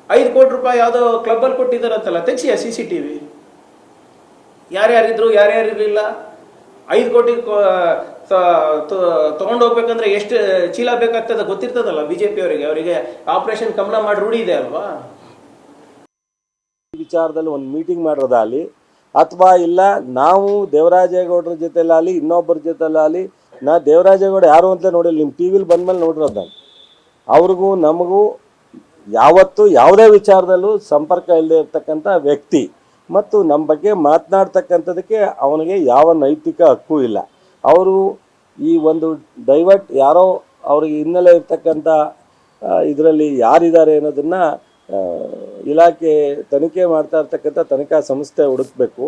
5 ಕೋಟಿ ರೂಪಾಯಿ ಯಾವುದೋ ಕ್ಲಬ್ಬಲ್ಲಿ ಕೊಟ್ಟಿದ್ದಾರಂತಲ್ಲ, ತೆಗಿಸಿ CCTV. ಯಾರ್ಯಾರಿದ್ರು ಯಾರ್ಯಾರಿರಲಿಲ್ಲ, 5 ಕೋಟಿ ತಗೊಂಡು ಹೋಗ್ಬೇಕಂದ್ರೆ ಎಷ್ಟು ಚೀಲ ಬೇಕಾಗ್ತದೆ ಗೊತ್ತಿರ್ತದಲ್ಲ BJP ಅವರಿಗೆ ಆಪರೇಷನ್ ಕಮಲ ಮಾಡಿ ರೂಢಿ ಇದೆ ಅಲ್ವಾ? ವಿಚಾರದಲ್ಲಿ ಒಂದು ಮೀಟಿಂಗ್ ಮಾಡೋದಾಗಲಿ ಅಥವಾ ಇಲ್ಲ ನಾವು ದೇವರಾಜೇಗೌಡರ ಜೊತೆಲಾಗಲಿ ಇನ್ನೊಬ್ಬರ ಜೊತೆಲಾಗಲಿ, ನಾ ದೇವರಾಜೇಗೌಡ ಯಾರು ಅಂತ ನೋಡಿಲ್ಲ, ನಿಮ್ಮ ಟಿ ವಿಲಿ ಬಂದ್ಮೇಲೆ ನೋಡಿರೋದು ನಾನು. ಅವ್ರಿಗೂ ನಮಗೂ ಯಾವತ್ತೂ ಯಾವುದೇ ವಿಚಾರದಲ್ಲೂ ಸಂಪರ್ಕ ಇಲ್ಲದೆ ಇರ್ತಕ್ಕಂಥ ವ್ಯಕ್ತಿ ಮತ್ತು ನಮ್ಮ ಬಗ್ಗೆ ಮಾತನಾಡ್ತಕ್ಕಂಥದಕ್ಕೆ ಅವನಿಗೆ ಯಾವ ನೈತಿಕ ಹಕ್ಕು ಇಲ್ಲ. ಅವರು ಈ ಒಂದು ಡೈವರ್ಟ್ ಯಾರೋ ಅವ್ರಿಗೆ ಹಿನ್ನೆಲೆ ಇರ್ತಕ್ಕಂಥ ಇದರಲ್ಲಿ ಯಾರಿದ್ದಾರೆ ಅನ್ನೋದನ್ನು ಇಲಾಖೆ ತನಿಖೆ ಮಾಡ್ತಾ ಇರ್ತಕ್ಕಂಥ ತನಿಖಾ ಸಂಸ್ಥೆ ಹುಡುಕಬೇಕು.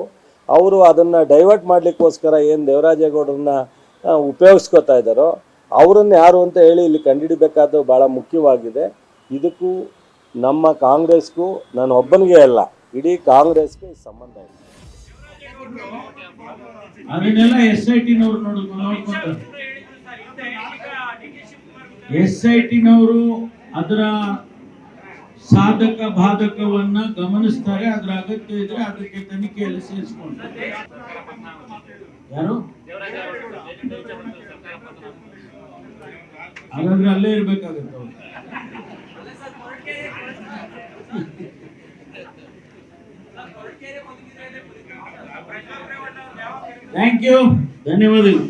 ಅವರು ಅದನ್ನು ಡೈವರ್ಟ್ ಮಾಡಲಿಕ್ಕೋಸ್ಕರ ಏನು ದೇವರಾಜೇಗೌಡರನ್ನ ಉಪಯೋಗಿಸ್ಕೋತಾ ಇದ್ದಾರೋ ಅವರನ್ನು ಯಾರು ಅಂತ ಹೇಳಿ ಇಲ್ಲಿ ಕಂಡುಹಿಡಿಬೇಕಾದ್ದು ಭಾಳ ಮುಖ್ಯವಾಗಿದೆ. ಇದಕ್ಕೂ ನಮ್ಮ ಕಾಂಗ್ರೆಸ್ಗೂ ನಾನು ಒಬ್ಬನಿಗೆ ಅಲ್ಲ, ಇಡೀ ಕಾಂಗ್ರೆಸ್ಗೆ ಸಂಬಂಧ ಇದೆ. ಅದನ್ನೆಲ್ಲ SIT-ನವರು ನೋಡ್ಕೊಂತಾರೆ. SIT-ನವರು ಅದರ ಸಾಧಕ ಬಾಧಕವನ್ನ ಗಮನಿಸ್ತಾರೆ. ಅದರ ಅಗತ್ಯ ಇದ್ರೆ ಅದಕ್ಕೆ ತನಿಖೆಯಲ್ಲಿ ಸೇರಿಸ್ಕೊಂಡ್ರೆ ಯಾರು ಹಾಗಾದ್ರೆ ಅಲ್ಲೇ ಇರ್ಬೇಕಾಗತ್ತೆ ಅವ್ರು. ಥ್ಯಾಂಕ್ ಯು, ಧನ್ಯವಾದಗಳು.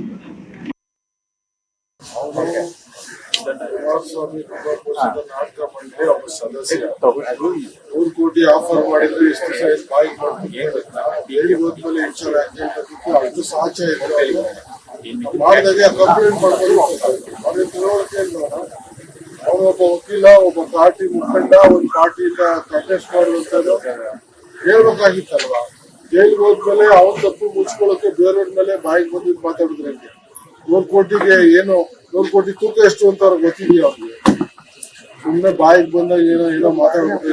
ಸದಸ್ಯ 100 ಕೋಟಿ ಆಫರ್ ಮಾಡಿದ್ರು ಎಷ್ಟು ಸೈಜ್ ಬಾಯಿ ಹೇಳಿ ಹೋದ್ಮೇಲೆ ಎಚ್ಚರ ಅದು ಸಹಜ ಮಾಡಿದಾಗ ಕಂಪ್ಲೇಂಟ್ ಮಾಡ್ಬೋದು. ಅವ್ರ ತಿಳುವಳಿಕೆ ಅವನೊಬ್ಬ ವಕೀಲ, ಒಬ್ಬ ಪಾರ್ಟಿ ಮುಖಂಡ, ಒಂದು ಪಾರ್ಟಿಯಿಂದ ಕಂಟೆಸ್ಟ್ ಮಾಡುವಂಥದ್ದು ಹೇಳ್ಬೇಕಾಗಿತ್ತಲ್ವಾ? ಜೈಲಿಗೆ ಹೋದ್ಮೇಲೆ ಅವನ ತಪ್ಪು ಮುಚ್ಕೊಳ್ಳೋಕೆ ಬೇರೆಯವ್ರ ಮೇಲೆ ಬಾಯಿಗೆ ಬಂದಿದ್ದು ಮಾತಾಡಿದ್ರೆ 100 ಕೋಟಿಗೆ ಏನು 100 ಕೋಟಿ ತೂಕ ಎಷ್ಟು ಅಂತ ಅವ್ರಿಗೆ ಗೊತ್ತಿದೆಯಾ? ಅವ್ರಿಗೆ ಸುಮ್ಮನೆ ಬಾಯಿಗೆ ಬಂದಾಗ ಏನೋ ಮಾತಾಡ್ಬೇಕು.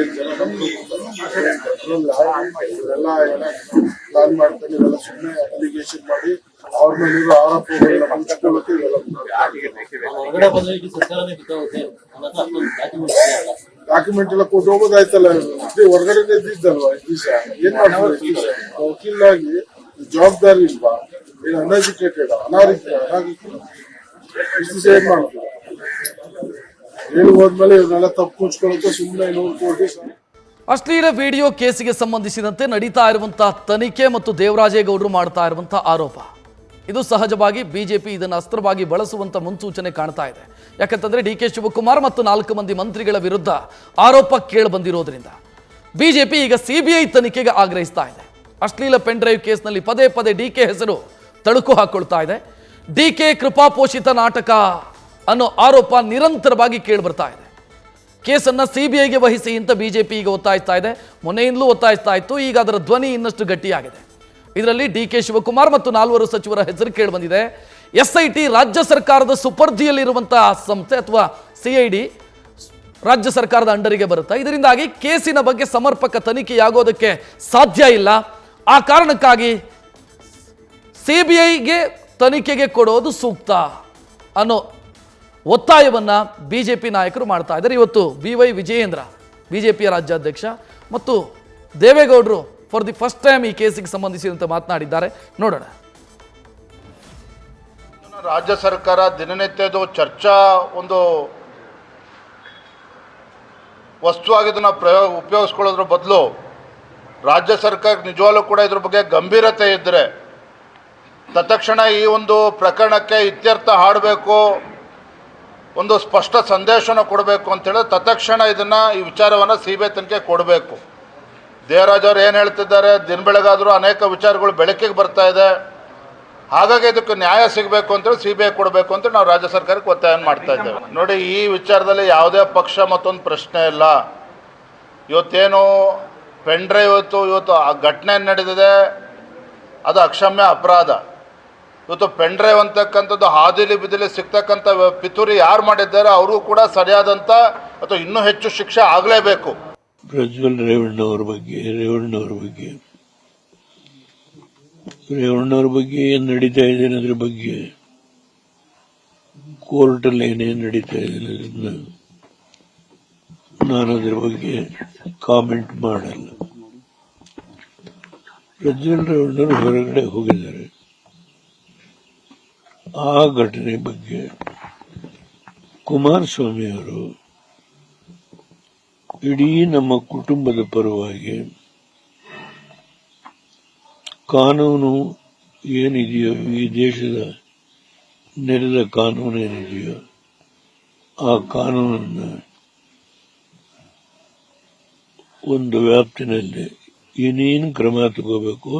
ಇವರೆಲ್ಲ ಪ್ಲಾನ್ ಮಾಡ್ತಾರೆ, ಇವೆಲ್ಲ ಸುಮ್ಮನೆ ಅಲಿಗೇಷನ್ ಮಾಡಿ ಅವ್ರ ಮೇಲಿರೋ ಆರೋಪಗಳನ್ನ ಮುಚ್ಕೊಳ್ಳೋಕೆ ಇವೆಲ್ಲ ಡಾಕ್ಯುಮೆಂಟ್ ಎಲ್ಲ ಕೊಟ್ಟು ಹೋಗೋದಾಯ್ತಲ್ಲ. ಹೊರಗಡೆ ಇದ್ದಿದ್ದಲ್ವಾ ಇಷ್ಟು ದಿವಸ? ಏನ್ ಮಾಡ್ಬೋದು? ವಕೀಲಾಗಿ ಜವಾಬ್ದಾರಿ ಇಲ್ವಾ? ಏನು ಅನ್ಎಜುಕೇಟೆಡ್ ಅನಾರೋಗ್ಯ ಇಷ್ಟು ದಿವಸ ಏನ್ ಮಾಡ್ತೀವಿ? ಹೇಳಿ ಹೋದ್ಮೇಲೆ ಇವನ್ನೆಲ್ಲ ತಪ್ಪು ಮುಚ್ಕೊಳ್ಳೋಕೆ ಸುಮ್ಮನೆ 100 ಕೋಟಿ. ಅಶ್ಲೀಲ ವಿಡಿಯೋ ಕೇಸಿಗೆ ಸಂಬಂಧಿಸಿದಂತೆ ನಡೀತಾ ಇರುವಂತಹ ತನಿಖೆ ಮತ್ತು ದೇವರಾಜೇಗೌಡರು ಮಾಡ್ತಾ ಇರುವಂತಹ ಆರೋಪ, ಇದು ಸಹಜವಾಗಿ BJP ಇದನ್ನು ಅಸ್ತ್ರವಾಗಿ ಬಳಸುವಂತ ಮುನ್ಸೂಚನೆ ಕಾಣ್ತಾ ಇದೆ. ಯಾಕಂತಂದ್ರೆ DK ಶಿವಕುಮಾರ್ ಮತ್ತು 4 ಮಂದಿ ಮಂತ್ರಿಗಳ ವಿರುದ್ಧ ಆರೋಪ ಕೇಳಿ ಬಂದಿರೋದ್ರಿಂದ BJP ಈಗ CBI ತನಿಖೆಗೆ ಆಗ್ರಹಿಸ್ತಾ ಇದೆ. ಅಶ್ಲೀಲ ಪೆನ್ ಡ್ರೈವ್ ಕೇಸ್ನಲ್ಲಿ ಪದೇ ಪದೇ DK ಹೆಸರು ತಳುಕು ಹಾಕೊಳ್ತಾ ಇದೆ. DK ಕೃಪಾಪೋಷಿತ ನಾಟಕ ಅನ್ನೋ ಆರೋಪ ನಿರಂತರವಾಗಿ ಕೇಳಿ ಬರ್ತಾ ಇದೆ. ಕೇಸನ್ನು CBIಗೆ ವಹಿಸಿ ಅಂತ BJP ಈಗ ಒತ್ತಾಯಿಸ್ತಾ ಇದೆ. ಮೊನ್ನೆಯಿಂದಲೂ ಒತ್ತಾಯಿಸ್ತಾ ಇತ್ತು, ಈಗ ಅದರ ಧ್ವನಿ ಇನ್ನಷ್ಟು ಗಟ್ಟಿಯಾಗಿದೆ. ಇದರಲ್ಲಿ DK ಶಿವಕುಮಾರ್ ಮತ್ತು 4 ಸಚಿವರ ಹೆಸರು ಕೇಳಿ ಬಂದಿದೆ. SIT ರಾಜ್ಯ ಸರ್ಕಾರದ ಸುಪರ್ದಿಯಲ್ಲಿರುವಂತಹ ಸಂಸ್ಥೆ ಅಥವಾ CID ರಾಜ್ಯ ಸರ್ಕಾರದ ಅಂಡರಿಗೆ ಬರುತ್ತೆ. ಇದರಿಂದಾಗಿ ಕೇಸಿನ ಬಗ್ಗೆ ಸಮರ್ಪಕ ತನಿಖೆಯಾಗೋದಕ್ಕೆ ಸಾಧ್ಯ ಇಲ್ಲ. ಆ ಕಾರಣಕ್ಕಾಗಿ CBIಗೆ ತನಿಖೆಗೆ ಕೊಡೋದು ಸೂಕ್ತ ಅನ್ನೋ ಒತ್ತಾಯವನ್ನು BJP ನಾಯಕರು ಮಾಡ್ತಾ ಇದ್ದಾರೆ. ಇವತ್ತು BY ವಿಜಯೇಂದ್ರ BJPಯ ರಾಜ್ಯಾಧ್ಯಕ್ಷ ಮತ್ತು ದೇವೇಗೌಡರು ಫಾರ್ ದಿ ಫಸ್ಟ್ ಟೈಮ್ ಈ ಕೇಸಿಗೆ ಸಂಬಂಧಿಸಿದಂತೆ ಮಾತನಾಡಿದ್ದಾರೆ. ನೋಡೋಣ. ರಾಜ್ಯ ಸರ್ಕಾರ ದಿನನಿತ್ಯದ ಚರ್ಚಾ ಒಂದು ವಸ್ತುವಾಗಿ ಇದನ್ನು ಉಪಯೋಗಿಸ್ಕೊಳ್ಳೋದ್ರ ಬದಲು ರಾಜ್ಯ ಸರ್ಕಾರ ನಿಜವಾಗ್ಲೂ ಕೂಡ ಇದ್ರ ಬಗ್ಗೆ ಗಂಭೀರತೆ ಇದ್ದರೆ ತತ್ಕ್ಷಣ ಈ ಒಂದು ಪ್ರಕರಣಕ್ಕೆ ಇತ್ಯರ್ಥ ಹಾಡಬೇಕು, ಒಂದು ಸ್ಪಷ್ಟ ಸಂದೇಶನ ಕೊಡಬೇಕು ಅಂತೇಳಿ ತತ್ಕ್ಷಣ ಈ ವಿಚಾರವನ್ನು CBI ತನಿಖೆ ಕೊಡಬೇಕು. ದೇವರಾಜ್ ಅವರು ಏನು ಹೇಳ್ತಿದ್ದಾರೆ, ದಿನ ಬೆಳಗಾದರೂ ಅನೇಕ ವಿಚಾರಗಳು ಬೆಳಕಿಗೆ ಬರ್ತಾ ಇದೆ, ಹಾಗಾಗಿ ಇದಕ್ಕೆ ನ್ಯಾಯ ಸಿಗಬೇಕು ಅಂತೇಳಿ CBI ಕೊಡಬೇಕು ಅಂತೇಳಿ ನಾವು ರಾಜ್ಯ ಸರ್ಕಾರಕ್ಕೆ ಒತ್ತಾಯ ಮಾಡ್ತಾ ಇದ್ದೇವೆ. ನೋಡಿ, ಈ ವಿಚಾರದಲ್ಲಿ ಯಾವುದೇ ಪಕ್ಷ ಮತ್ತೊಂದು ಪ್ರಶ್ನೆ ಇಲ್ಲ. ಇವತ್ತೇನು ಪೆನ್ ಡ್ರೈವ್ ಇವತ್ತು ಆ ಘಟನೆ ನಡೆದಿದೆ, ಅದು ಅಕ್ಷಮ್ಯ ಅಪರಾಧ. ಇವತ್ತು ಪೆನ್ ಡ್ರೈವ್ ಅಂತಕ್ಕಂಥದ್ದು ಹಾದಿಲಿ ಬಿದಿಲಿ ಸಿಗ್ತಕ್ಕಂಥ ಪಿತೂರಿ ಯಾರು ಮಾಡಿದ್ದಾರೆ ಅವ್ರಿಗೂ ಕೂಡ ಸರಿಯಾದಂಥ ಅಥವಾ ಇನ್ನೂ ಹೆಚ್ಚು ಶಿಕ್ಷೆ ಆಗಲೇಬೇಕು. ಪ್ರಜ್ವಲ್ ರೇವಣ್ಣವ್ರ ಬಗ್ಗೆ ಏನು ನಡೀತಾ ಇದೆ ಅನ್ನೋದ್ರ ಬಗ್ಗೆ ಕೋರ್ಟಲ್ಲಿ ಏನೇನು ನಡೀತಾ ಇದೆ ಅನ್ನೋದನ್ನ ನಾನು ಅದ್ರ ಬಗ್ಗೆ ಕಾಮೆಂಟ್ ಮಾಡಲ್ಲ. ಪ್ರಜ್ವಲ್ ರೇವಣ್ಣವರು ಹೊರಗಡೆ ಹೋಗಿದ್ದಾರೆ. ಆ ಘಟನೆ ಬಗ್ಗೆ ಕುಮಾರಸ್ವಾಮಿ ಅವರು ಇಡೀ ನಮ್ಮ ಕುಟುಂಬದ ಪರವಾಗಿ ಕಾನೂನು ಏನಿದೆಯೋ, ಈ ದೇಶದ ನೆರೆದ ಕಾನೂನು ಏನಿದೆಯೋ ಆ ಕಾನೂನನ್ನು ಒಂದು ವ್ಯಾಪ್ತಿನಲ್ಲಿ ಏನೇನು ಕ್ರಮ ತಗೋಬೇಕು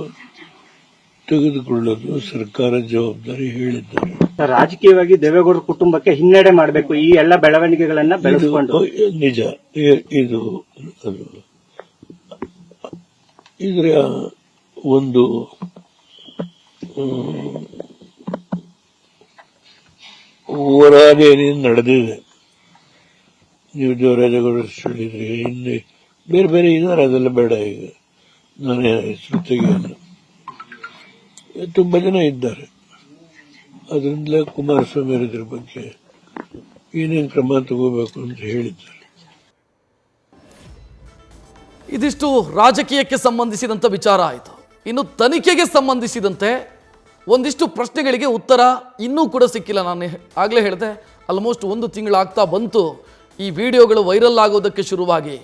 ತೆಗೆದುಕೊಳ್ಳೋದು ಸರ್ಕಾರ ಜವಾಬ್ದಾರಿ ಹೇಳಿದ್ದಾರೆ. ರಾಜಕೀಯವಾಗಿ ದೇವೇಗೌಡರ ಕುಟುಂಬಕ್ಕೆ ಹಿನ್ನಡೆ ಮಾಡಬೇಕು, ಈ ಎಲ್ಲ ಬೆಳವಣಿಗೆಗಳನ್ನ ಬೆಳೆಸಿಕೊಂಡು. ನಿಜ, ಇದು ಅದು ಇದರ ಒಂದು ಹೋರಾಟ ನಡೆದಿದೆ. ನೀವು ದೇವರಾಜೇಗೌಡರು ಹೇಳಿದ್ರಿ, ಹಿಂದೆ ಬೇರೆ ಬೇರೆ ಇದ್ದಾರೆ, ಅದೆಲ್ಲ ಬೇಡ. ಈಗ ನಾನೇ ಹೆಸರು ತೆಗೆಯಲ್ಲ, ತುಂಬಾ ಜನ ಇದ್ದಾರೆ. ಅದರಿಂದಲೇ ಕುಮಾರಸ್ವಾಮಿ ಇದ್ರ ಬಗ್ಗೆ ಏನೇನು ಕ್ರಮ ತಗೋಬೇಕು ಅಂತ ಹೇಳಿದ್ದಾರೆ. ಇದಿಷ್ಟು ರಾಜಕೀಯಕ್ಕೆ ಸಂಬಂಧಿಸಿದಂಥ ವಿಚಾರ ಆಯಿತು. ಇನ್ನು ತನಿಖೆಗೆ ಸಂಬಂಧಿಸಿದಂತೆ ಒಂದಿಷ್ಟು ಪ್ರಶ್ನೆಗಳಿಗೆ ಉತ್ತರ ಇನ್ನೂ ಕೂಡ ಸಿಕ್ಕಿಲ್ಲ. ನಾನು ಆಗಲೇ ಹೇಳಿದೆ, ಆಲ್ಮೋಸ್ಟ್ 1 ತಿಂಗಳಾಗ್ತಾ ಬಂತು ಈ ವಿಡಿಯೋಗಳು ವೈರಲ್ ಆಗೋದಕ್ಕೆ ಶುರುವಾಗಿ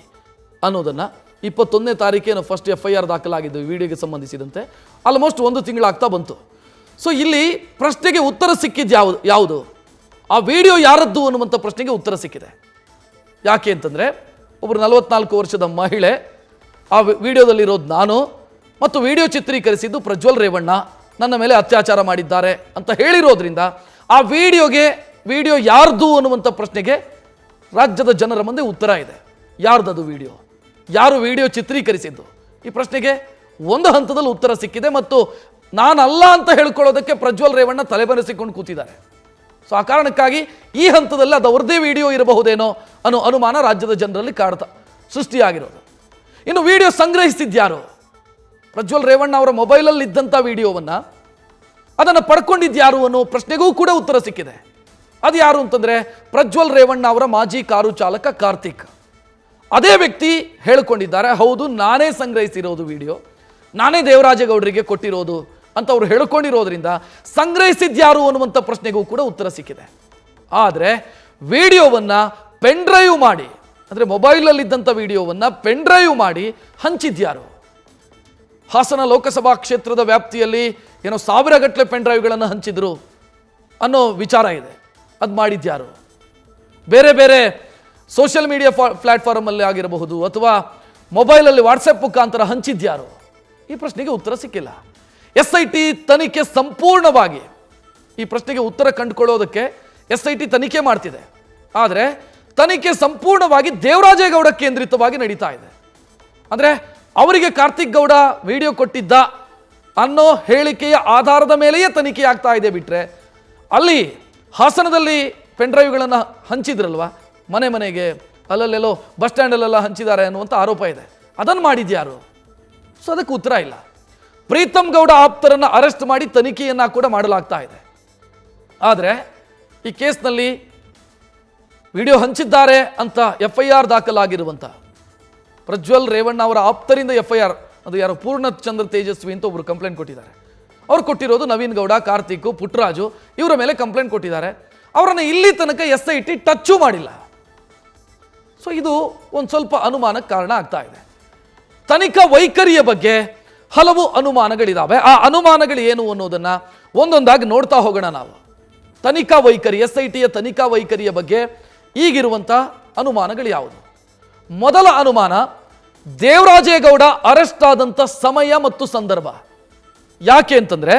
ಅನ್ನೋದನ್ನು. 21ನೇ ತಾರೀಕೇನು ಫಸ್ಟ್ FIR ದಾಖಲಾಗಿದ್ದು ಈ ವಿಡಿಯೋಗೆ ಸಂಬಂಧಿಸಿದಂತೆ. ಆಲ್ಮೋಸ್ಟ್ 1 ತಿಂಗಳಾಗ್ತಾ ಬಂತು. ಸೊ ಇಲ್ಲಿ ಪ್ರಶ್ನೆಗೆ ಉತ್ತರ ಸಿಕ್ಕಿದ್ದು ಯಾವುದು, ಆ ವಿಡಿಯೋ ಯಾರದ್ದು ಅನ್ನುವಂಥ ಪ್ರಶ್ನೆಗೆ ಉತ್ತರ ಸಿಕ್ಕಿದೆ. ಯಾಕೆ ಅಂತಂದರೆ, ಒಬ್ಬರು 44 ವರ್ಷದ ಮಹಿಳೆ, ಆ ವಿಡಿಯೋದಲ್ಲಿರೋದು ನಾನು, ಮತ್ತು ವಿಡಿಯೋ ಚಿತ್ರೀಕರಿಸಿದ್ದು ಪ್ರಜ್ವಲ್ ರೇವಣ್ಣ, ನನ್ನ ಮೇಲೆ ಅತ್ಯಾಚಾರ ಮಾಡಿದ್ದಾರೆ ಅಂತ ಹೇಳಿರೋದ್ರಿಂದ ಆ ವಿಡಿಯೋ ಯಾರ್ದು ಅನ್ನುವಂಥ ಪ್ರಶ್ನೆಗೆ ರಾಜ್ಯದ ಜನರ ಮುಂದೆ ಉತ್ತರ ಇದೆ. ಯಾರ್ದದು ವಿಡಿಯೋ, ಯಾರು ವಿಡಿಯೋ ಚಿತ್ರೀಕರಿಸಿದ್ದು, ಈ ಪ್ರಶ್ನೆಗೆ ಒಂದು ಹಂತದಲ್ಲಿ ಉತ್ತರ ಸಿಕ್ಕಿದೆ. ಮತ್ತು ನಾನಲ್ಲ ಅಂತ ಹೇಳ್ಕೊಳ್ಳೋದಕ್ಕೆ ಪ್ರಜ್ವಲ್ ರೇವಣ್ಣ ತಲೆಬರೆಸಿಕೊಂಡು ಕೂತಿದ್ದಾರೆ. ಸೊ ಆ ಕಾರಣಕ್ಕಾಗಿ ಈ ಹಂತದಲ್ಲಿ ಅದು ಅವ್ರದ್ದೇ ವಿಡಿಯೋ ಇರಬಹುದೇನೋ ಅನ್ನೋ ಅನುಮಾನ ರಾಜ್ಯದ ಜನರಲ್ಲಿ ಸೃಷ್ಟಿಯಾಗಿರೋದು. ಇನ್ನು ವಿಡಿಯೋ ಸಂಗ್ರಹಿಸಿದ್ಯಾರು, ಪ್ರಜ್ವಲ್ ರೇವಣ್ಣ ಅವರ ಮೊಬೈಲಲ್ಲಿ ಇದ್ದಂಥ ವಿಡಿಯೋವನ್ನು ಅದನ್ನು ಪಡ್ಕೊಂಡಿದ್ಯಾರು ಅನ್ನೋ ಪ್ರಶ್ನೆಗೂ ಕೂಡ ಉತ್ತರ ಸಿಕ್ಕಿದೆ. ಅದು ಯಾರು ಅಂತಂದರೆ ಪ್ರಜ್ವಲ್ ರೇವಣ್ಣ ಅವರ ಮಾಜಿ ಕಾರು ಚಾಲಕ ಕಾರ್ತಿಕ್. ಅದೇ ವ್ಯಕ್ತಿ ಹೇಳಿಕೊಂಡಿದ್ದಾರೆ, ಹೌದು ನಾನೇ ಸಂಗ್ರಹಿಸಿರೋದು ವಿಡಿಯೋ, ನಾನೇ ದೇವರಾಜೇಗೌಡರಿಗೆ ಕೊಟ್ಟಿರೋದು ಅಂತ ಅವರು ಹೇಳ್ಕೊಂಡಿರೋದ್ರಿಂದ ಸಂಗ್ರಹಿಸಿದ್ಯಾರು ಅನ್ನುವಂಥ ಪ್ರಶ್ನೆಗೂ ಕೂಡ ಉತ್ತರ ಸಿಕ್ಕಿದೆ. ಆದರೆ ವಿಡಿಯೋವನ್ನು ಪೆನ್ ಡ್ರೈವ್ ಮಾಡಿ, ಅಂದರೆ ಮೊಬೈಲಲ್ಲಿದ್ದಂಥ ವಿಡಿಯೋವನ್ನು ಪೆನ್ ಡ್ರೈವ್ ಮಾಡಿ ಹಂಚಿದ್ಯಾರು? ಹಾಸನ ಲೋಕಸಭಾ ಕ್ಷೇತ್ರದ ವ್ಯಾಪ್ತಿಯಲ್ಲಿ ಏನೋ 1000 ಗಟ್ಟಲೆ ಪೆನ್ ಡ್ರೈವ್ಗಳನ್ನು ಹಂಚಿದ್ರು ಅನ್ನೋ ವಿಚಾರ ಇದೆ. ಅದು ಮಾಡಿದ್ಯಾರು? ಬೇರೆ ಬೇರೆ ಸೋಷಿಯಲ್ ಮೀಡಿಯಾ ಪ್ಲಾಟ್ಫಾರ್ಮಲ್ಲಿ ಆಗಿರಬಹುದು, ಅಥವಾ ಮೊಬೈಲಲ್ಲಿ ವಾಟ್ಸಪ್ ಮುಖಾಂತರ ಹಂಚಿದ್ಯಾರು? ಈ ಪ್ರಶ್ನೆಗೆ ಉತ್ತರ ಸಿಕ್ಕಿಲ್ಲ. SIT ತನಿಖೆ ಸಂಪೂರ್ಣವಾಗಿ ಈ ಪ್ರಶ್ನೆಗೆ ಉತ್ತರ ಕಂಡುಕೊಳ್ಳೋದಕ್ಕೆ SIT ತನಿಖೆ ಮಾಡ್ತಿದೆ. ಆದರೆ ತನಿಖೆ ಸಂಪೂರ್ಣವಾಗಿ ದೇವರಾಜೇಗೌಡ ಕೇಂದ್ರಿತವಾಗಿ ನಡೀತಾ ಇದೆ. ಅಂದರೆ ಅವರಿಗೆ ಕಾರ್ತಿಕ್ ಗೌಡ ವಿಡಿಯೋ ಕೊಟ್ಟಿದ್ದ ಅನ್ನೋ ಹೇಳಿಕೆಯ ಆಧಾರದ ಮೇಲೆಯೇ ತನಿಖೆ ಆಗ್ತಾ ಇದೆ. ಬಿಟ್ಟರೆ ಅಲ್ಲಿ ಹಾಸನದಲ್ಲಿ ಪೆನ್ ಡ್ರೈವ್ಗಳನ್ನು ಹಂಚಿದ್ರಲ್ವ, ಮನೆಗೆ ಅಲ್ಲಲ್ಲೆಲ್ಲೋ ಬಸ್ ಸ್ಟ್ಯಾಂಡಲ್ಲೆಲ್ಲ ಹಂಚಿದ್ದಾರೆ ಅನ್ನುವಂಥ ಆರೋಪ ಇದೆ. ಅದನ್ನು ಮಾಡಿದ್ಯಾರು? ಸೊ ಅದಕ್ಕೆ ಉತ್ತರ ಇಲ್ಲ. ಪ್ರೀತಮ್ ಗೌಡ ಆಪ್ತರನ್ನು ಅರೆಸ್ಟ್ ಮಾಡಿ ತನಿಖೆಯನ್ನು ಕೂಡ ಮಾಡಲಾಗ್ತಾ ಇದೆ. ಆದರೆ ಈ ಕೇಸ್ನಲ್ಲಿ ವಿಡಿಯೋ ಹಂಚಿದ್ದಾರೆ ಅಂತ FIR ದಾಖಲಾಗಿರುವಂಥ ಪ್ರಜ್ವಲ್ ರೇವಣ್ಣ ಅವರ ಆಪ್ತರಿಂದ FIR, ಅದು ಯಾರೋ ಪೂರ್ಣಚಂದ್ರ ತೇಜಸ್ವಿ ಅಂತ ಒಬ್ಬರು ಕಂಪ್ಲೇಂಟ್ ಕೊಟ್ಟಿದ್ದಾರೆ. ಅವ್ರು ಕೊಟ್ಟಿರೋದು ನವೀನ್ ಗೌಡ, ಕಾರ್ತಿಕ್, ಪುಟ್ಟರಾಜು ಇವರ ಮೇಲೆ ಕಂಪ್ಲೇಂಟ್ ಕೊಟ್ಟಿದ್ದಾರೆ. ಅವರನ್ನು ಇಲ್ಲಿ ತನಕ SIT ಟಚ್ಚು ಮಾಡಿಲ್ಲ. ಸೊ ಇದು ಒಂದು ಸ್ವಲ್ಪ ಅನುಮಾನಕ್ಕೆ ಕಾರಣ ಆಗ್ತಾ ಇದೆ. ತನಿಖಾ ವೈಖರಿಯ ಬಗ್ಗೆ ಹಲವು ಅನುಮಾನಗಳಿದ್ದಾವೆ. ಆ ಅನುಮಾನಗಳು ಏನು ಅನ್ನೋದನ್ನು ಒಂದೊಂದಾಗಿ ನೋಡ್ತಾ ಹೋಗೋಣ ನಾವು. ತನಿಖಾ ವೈಖರಿ, SITಯ ತನಿಖಾ ವೈಖರಿಯ ಬಗ್ಗೆ ಈಗಿರುವಂಥ ಅನುಮಾನಗಳು ಯಾವುದು? ಮೊದಲ ಅನುಮಾನ, ದೇವರಾಜೇಗೌಡ ಅರೆಸ್ಟ್ ಆದಂಥ ಸಮಯ ಮತ್ತು ಸಂದರ್ಭ. ಯಾಕೆ ಅಂತಂದರೆ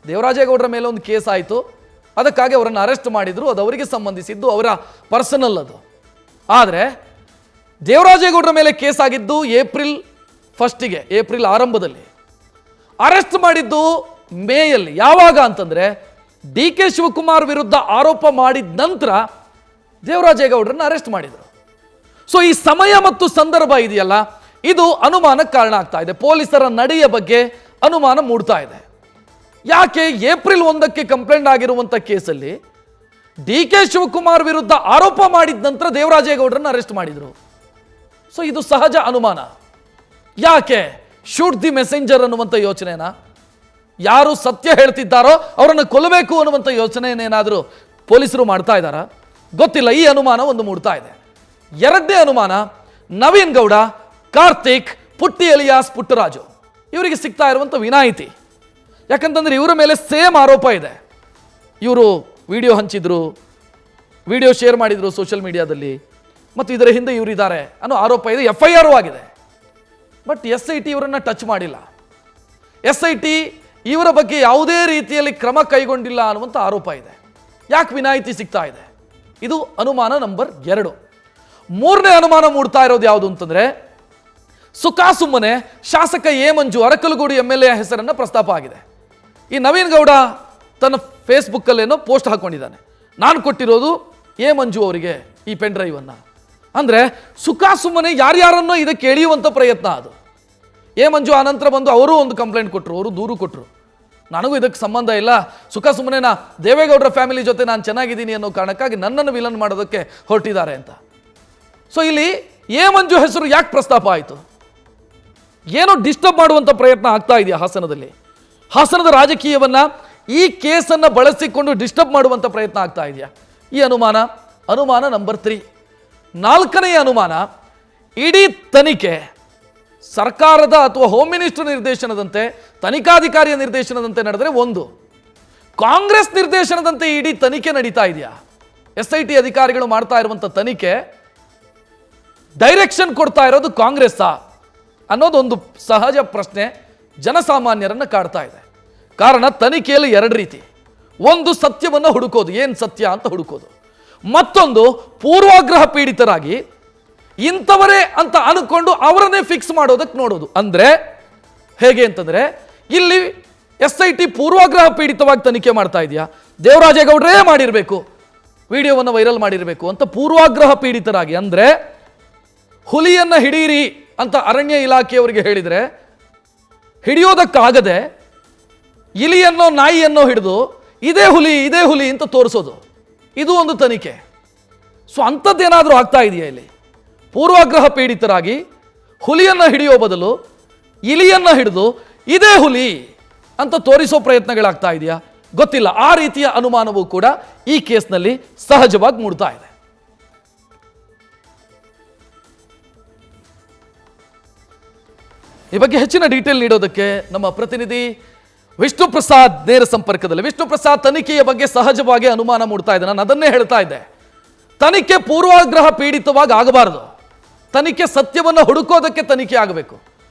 ದೇವರಾಜೇಗೌಡರ ಮೇಲೆ ಒಂದು ಕೇಸ್ ಆಯಿತು, ಅದಕ್ಕಾಗಿ ಅವರನ್ನು ಅರೆಸ್ಟ್ ಮಾಡಿದರು, ಅದು ಅವರಿಗೆ ಸಂಬಂಧಿಸಿದ್ದು, ಅವರ ಪರ್ಸನಲ್ ಅದು. ಆದರೆ ದೇವರಾಜೇಗೌಡರ ಮೇಲೆ ಕೇಸ್ ಆಗಿದ್ದು ಏಪ್ರಿಲ್ 1ಗೆ, ಏಪ್ರಿಲ್ ಆರಂಭದಲ್ಲಿ. ಅರೆಸ್ಟ್ ಮಾಡಿದ್ದು ಮೇಯಲ್ಲಿ. ಯಾವಾಗ ಅಂತಂದರೆ DK ಶಿವಕುಮಾರ್ ವಿರುದ್ಧ ಆರೋಪ ಮಾಡಿದ ನಂತರ ದೇವರಾಜೇಗೌಡರನ್ನು ಅರೆಸ್ಟ್ ಮಾಡಿದರು. ಸೊ ಈ ಸಮಯ ಮತ್ತು ಸಂದರ್ಭ ಇದೆಯಲ್ಲ, ಇದು ಅನುಮಾನಕ್ಕೆ ಕಾರಣ ಆಗ್ತಾ ಇದೆ. ಪೊಲೀಸರ ನಡೆಯ ಬಗ್ಗೆ ಅನುಮಾನ ಮೂಡ್ತಾ ಇದೆ. ಯಾಕೆ ಏಪ್ರಿಲ್ 1ಕ್ಕೆ ಕಂಪ್ಲೇಂಟ್ ಆಗಿರುವಂಥ ಕೇಸಲ್ಲಿ DK ಶಿವಕುಮಾರ್ ವಿರುದ್ಧ ಆರೋಪ ಮಾಡಿದ ನಂತರ ದೇವರಾಜೇಗೌಡರನ್ನು ಅರೆಸ್ಟ್ ಮಾಡಿದರು? ಸೊ ಇದು ಸಹಜ ಅನುಮಾನ. ಯಾಕೆ? ಶೂಟ್ ದಿ ಮೆಸೆಂಜರ್ ಅನ್ನುವಂಥ ಯೋಚನೆನಾ? ಯಾರು ಸತ್ಯ ಹೇಳ್ತಿದ್ದಾರೋ ಅವರನ್ನು ಕೊಲ್ಲಬೇಕು ಅನ್ನುವಂಥ ಯೋಚನೆಯನ್ನೇನಾದರೂ ಪೊಲೀಸರು ಮಾಡ್ತಾ ಇದ್ದಾರಾ? ಗೊತ್ತಿಲ್ಲ. ಈ ಅನುಮಾನ ಒಂದು ಮೂಡ್ತಾ ಇದೆ. ಎರಡನೇ ಅನುಮಾನ, ನವೀನ್ ಗೌಡ, ಕಾರ್ತಿಕ್, ಪುಟ್ಟಿ ಎಲಿಯಾಸ್ ಪುಟ್ಟರಾಜು ಇವರಿಗೆ ಸಿಗ್ತಾ ಇರುವಂಥ ವಿನಾಯಿತಿ. ಯಾಕಂತಂದ್ರೆ ಇವರ ಮೇಲೆ ಸೇಮ್ ಆರೋಪ ಇದೆ. ಇವರು ವಿಡಿಯೋ ಹಂಚಿದ್ರು, ವಿಡಿಯೋ ಶೇರ್ ಮಾಡಿದ್ರು ಸೋಷಿಯಲ್ ಮೀಡಿಯಾದಲ್ಲಿ, ಮತ್ತು ಇದರ ಹಿಂದೆ ಇವರಿದ್ದಾರೆ ಅನ್ನೋ ಆರೋಪ ಇದೆ. FIR ಆಗಿದೆ. ಬಟ್ SIT ಇವರನ್ನು ಟಚ್ ಮಾಡಿಲ್ಲ. SIT ಇವರ ಬಗ್ಗೆ ಯಾವುದೇ ರೀತಿಯಲ್ಲಿ ಕ್ರಮ ಕೈಗೊಂಡಿಲ್ಲ ಅನ್ನುವಂಥ ಆರೋಪ ಇದೆ. ಯಾಕೆ ವಿನಾಯಿತಿ ಸಿಗ್ತಾ ಇದೆ? ಇದು ಅನುಮಾನ ನಂಬರ್ 2. ಮೂರನೇ ಅನುಮಾನ ಮೂಡ್ತಾ ಇರೋದು ಯಾವುದು ಅಂತಂದ್ರೆ, ಸುಮ್ಮನೆ ಶಾಸಕ ಎ ಮಂಜು, ಅರಕಲಗೂಡು MLA ಹೆಸರನ್ನು ಪ್ರಸ್ತಾಪ ಆಗಿದೆ. ಈ ನವೀನ್ ಗೌಡ ತನ್ನ ಫೇಸ್ಬುಕ್ಕಲ್ಲೇನೋ ಪೋಸ್ಟ್ ಹಾಕೊಂಡಿದ್ದಾನೆ, ನಾನು ಕೊಟ್ಟಿರೋದು ಎ ಮಂಜು ಅವರಿಗೆ ಈ ಪೆನ್ ಡ್ರೈವನ್ನು. ಅಂದರೆ ಸುಮ್ಮನೆ ಯಾರ್ಯಾರನ್ನೋ ಇದಕ್ಕೆ ಎಳೆಯುವಂಥ ಪ್ರಯತ್ನ ಅದು. ಎ ಮಂಜು ಆನಂತರ ಬಂದು ಅವರು ಒಂದು ಕಂಪ್ಲೇಂಟ್ ಕೊಟ್ಟರು, ಅವರು ದೂರು ಕೊಟ್ಟರು, ನನಗೂ ಇದಕ್ಕೆ ಸಂಬಂಧ ಇಲ್ಲ, ಸುಮ್ಮನೆ ದೇವೇಗೌಡರ ಫ್ಯಾಮಿಲಿ ಜೊತೆ ನಾನು ಚೆನ್ನಾಗಿದ್ದೀನಿ ಅನ್ನೋ ಕಾರಣಕ್ಕಾಗಿ ನನ್ನನ್ನು ವಿಲನ್ ಮಾಡೋದಕ್ಕೆ ಹೊರಟಿದ್ದಾರೆ ಅಂತ. ಸೊ ಇಲ್ಲಿ ಎ ಮಂಜು ಹೆಸರು ಯಾಕೆ ಪ್ರಸ್ತಾಪ ಆಯಿತು? ಏನೋ ಡಿಸ್ಟರ್ಬ್ ಮಾಡುವಂಥ ಪ್ರಯತ್ನ ಆಗ್ತಾ ಇದೆಯಾ ಹಾಸನದಲ್ಲಿ? ಹಾಸನದ ರಾಜಕೀಯವನ್ನು ಈ ಕೇಸನ್ನು ಬಳಸಿಕೊಂಡು ಡಿಸ್ಟರ್ಬ್ ಮಾಡುವಂಥ ಪ್ರಯತ್ನ ಆಗ್ತಾ ಇದೆಯಾ? ಈ ಅನುಮಾನ ನಂಬರ್ 3. ನಾಲ್ಕನೆಯ ಅನುಮಾನ, ಇಡೀ ತನಿಖೆ ಸರ್ಕಾರದ ಅಥವಾ ಹೋಮ್ ಮಿನಿಸ್ಟರ್ ನಿರ್ದೇಶನದಂತೆ, ತನಿಖಾಧಿಕಾರಿಯ ನಿರ್ದೇಶನದಂತೆ ನಡೆದರೆ ಒಂದು, ಕಾಂಗ್ರೆಸ್ ನಿರ್ದೇಶನದಂತೆ ಇಡೀ ತನಿಖೆ ನಡೀತಾ ಇದೆಯಾ? SIT ಅಧಿಕಾರಿಗಳು ಮಾಡ್ತಾ ಇರುವಂಥ ತನಿಖೆ ಡೈರೆಕ್ಷನ್ ಕೊಡ್ತಾ ಇರೋದು ಕಾಂಗ್ರೆಸ್ಸಾ ಅನ್ನೋದೊಂದು ಸಹಜ ಪ್ರಶ್ನೆ ಜನಸಾಮಾನ್ಯರನ್ನು ಕಾಡ್ತಾ ಇದೆ. ಕಾರಣ ತನಿಖೆಯಲ್ಲಿ 2 ರೀತಿ. ಒಂದು ಸತ್ಯವನ್ನು ಹುಡುಕೋದು, ಏನು ಸತ್ಯ ಅಂತ ಹುಡುಕೋದು. ಮತ್ತೊಂದು ಪೂರ್ವಾಗ್ರಹ ಪೀಡಿತರಾಗಿ ಇಂಥವರೇ ಅಂತ ಅನ್ಕೊಂಡು ಅವರನ್ನೇ ಫಿಕ್ಸ್ ಮಾಡೋದಕ್ಕೆ ನೋಡೋದು. ಅಂದರೆ ಹೇಗೆ ಅಂತಂದರೆ, ಇಲ್ಲಿ SIT ಪೂರ್ವಾಗ್ರಹ ಪೀಡಿತವಾಗಿ ತನಿಖೆ ಮಾಡ್ತಾ ಇದೆಯಾ, ದೇವರಾಜೇಗೌಡರೇ ಮಾಡಿರಬೇಕು, ವಿಡಿಯೋವನ್ನು ವೈರಲ್ ಮಾಡಿರಬೇಕು ಅಂತ ಪೂರ್ವಾಗ್ರಹ ಪೀಡಿತರಾಗಿ. ಅಂದರೆ ಹುಲಿಯನ್ನು ಹಿಡೀರಿ ಅಂತ ಅರಣ್ಯ ಇಲಾಖೆಯವರಿಗೆ ಹೇಳಿದರೆ ಹಿಡಿಯೋದಕ್ಕಾಗದೆ ಇಲಿಯನ್ನೋ ನಾಯಿಯನ್ನೋ ಹಿಡಿದು ಇದೇ ಹುಲಿ ಅಂತ ತೋರಿಸೋದು, ಇದು ಒಂದು ತನಿಖೆ. ಸೊ ಅಂಥದ್ದೇನಾದರೂ ಆಗ್ತಾ ಇದೆಯಾ ಇಲ್ಲಿ? ಪೂರ್ವಾಗ್ರಹ ಪೀಡಿತರಾಗಿ ಹುಲಿಯನ್ನು ಹಿಡಿಯೋ ಬದಲು ಇಲಿಯನ್ನು ಹಿಡಿದು ಇದೇ ಹುಲಿ ಅಂತ ತೋರಿಸೋ ಪ್ರಯತ್ನಗಳಾಗ್ತಾ ಇದೆಯಾ? ಗೊತ್ತಿಲ್ಲ. ಆ ರೀತಿಯ ಅನುಮಾನವೂ ಕೂಡ ಈ ಕೇಸ್ನಲ್ಲಿ ಸಹಜವಾಗಿ ಮೂಡ್ತಾ ಇದೆ. ಈ ಬಗ್ಗೆ ಹೆಚ್ಚಿನ ಡೀಟೇಲ್ ನೀಡೋದಕ್ಕೆ ನಮ್ಮ ಪ್ರತಿನಿಧಿ ವಿಷ್ಣು ಪ್ರಸಾದ್ ನೇರ ಸಂಪರ್ಕದಲ್ಲಿ. ವಿಷ್ಣು ಪ್ರಸಾದ್, ತನಿಖೆಯ ಬಗ್ಗೆ ಸಹಜವಾಗಿ ಅನುಮಾನ ಮೂಡ್ತಾ ಇದೆ. ನಾನು ಅದನ್ನೇ ಹೇಳ್ತಾ ಇದ್ದೆ, ತನಿಖೆ ಪೂರ್ವಾಗ್ರಹ ಪೀಡಿತವಾಗಿ ಆಗಬಾರದು, ತನಿಖೆ ಸತ್ಯವನ್ನು ಹುಡುಕೋದಕ್ಕೆ ತನಿಖೆ ಆಗಬೇಕು.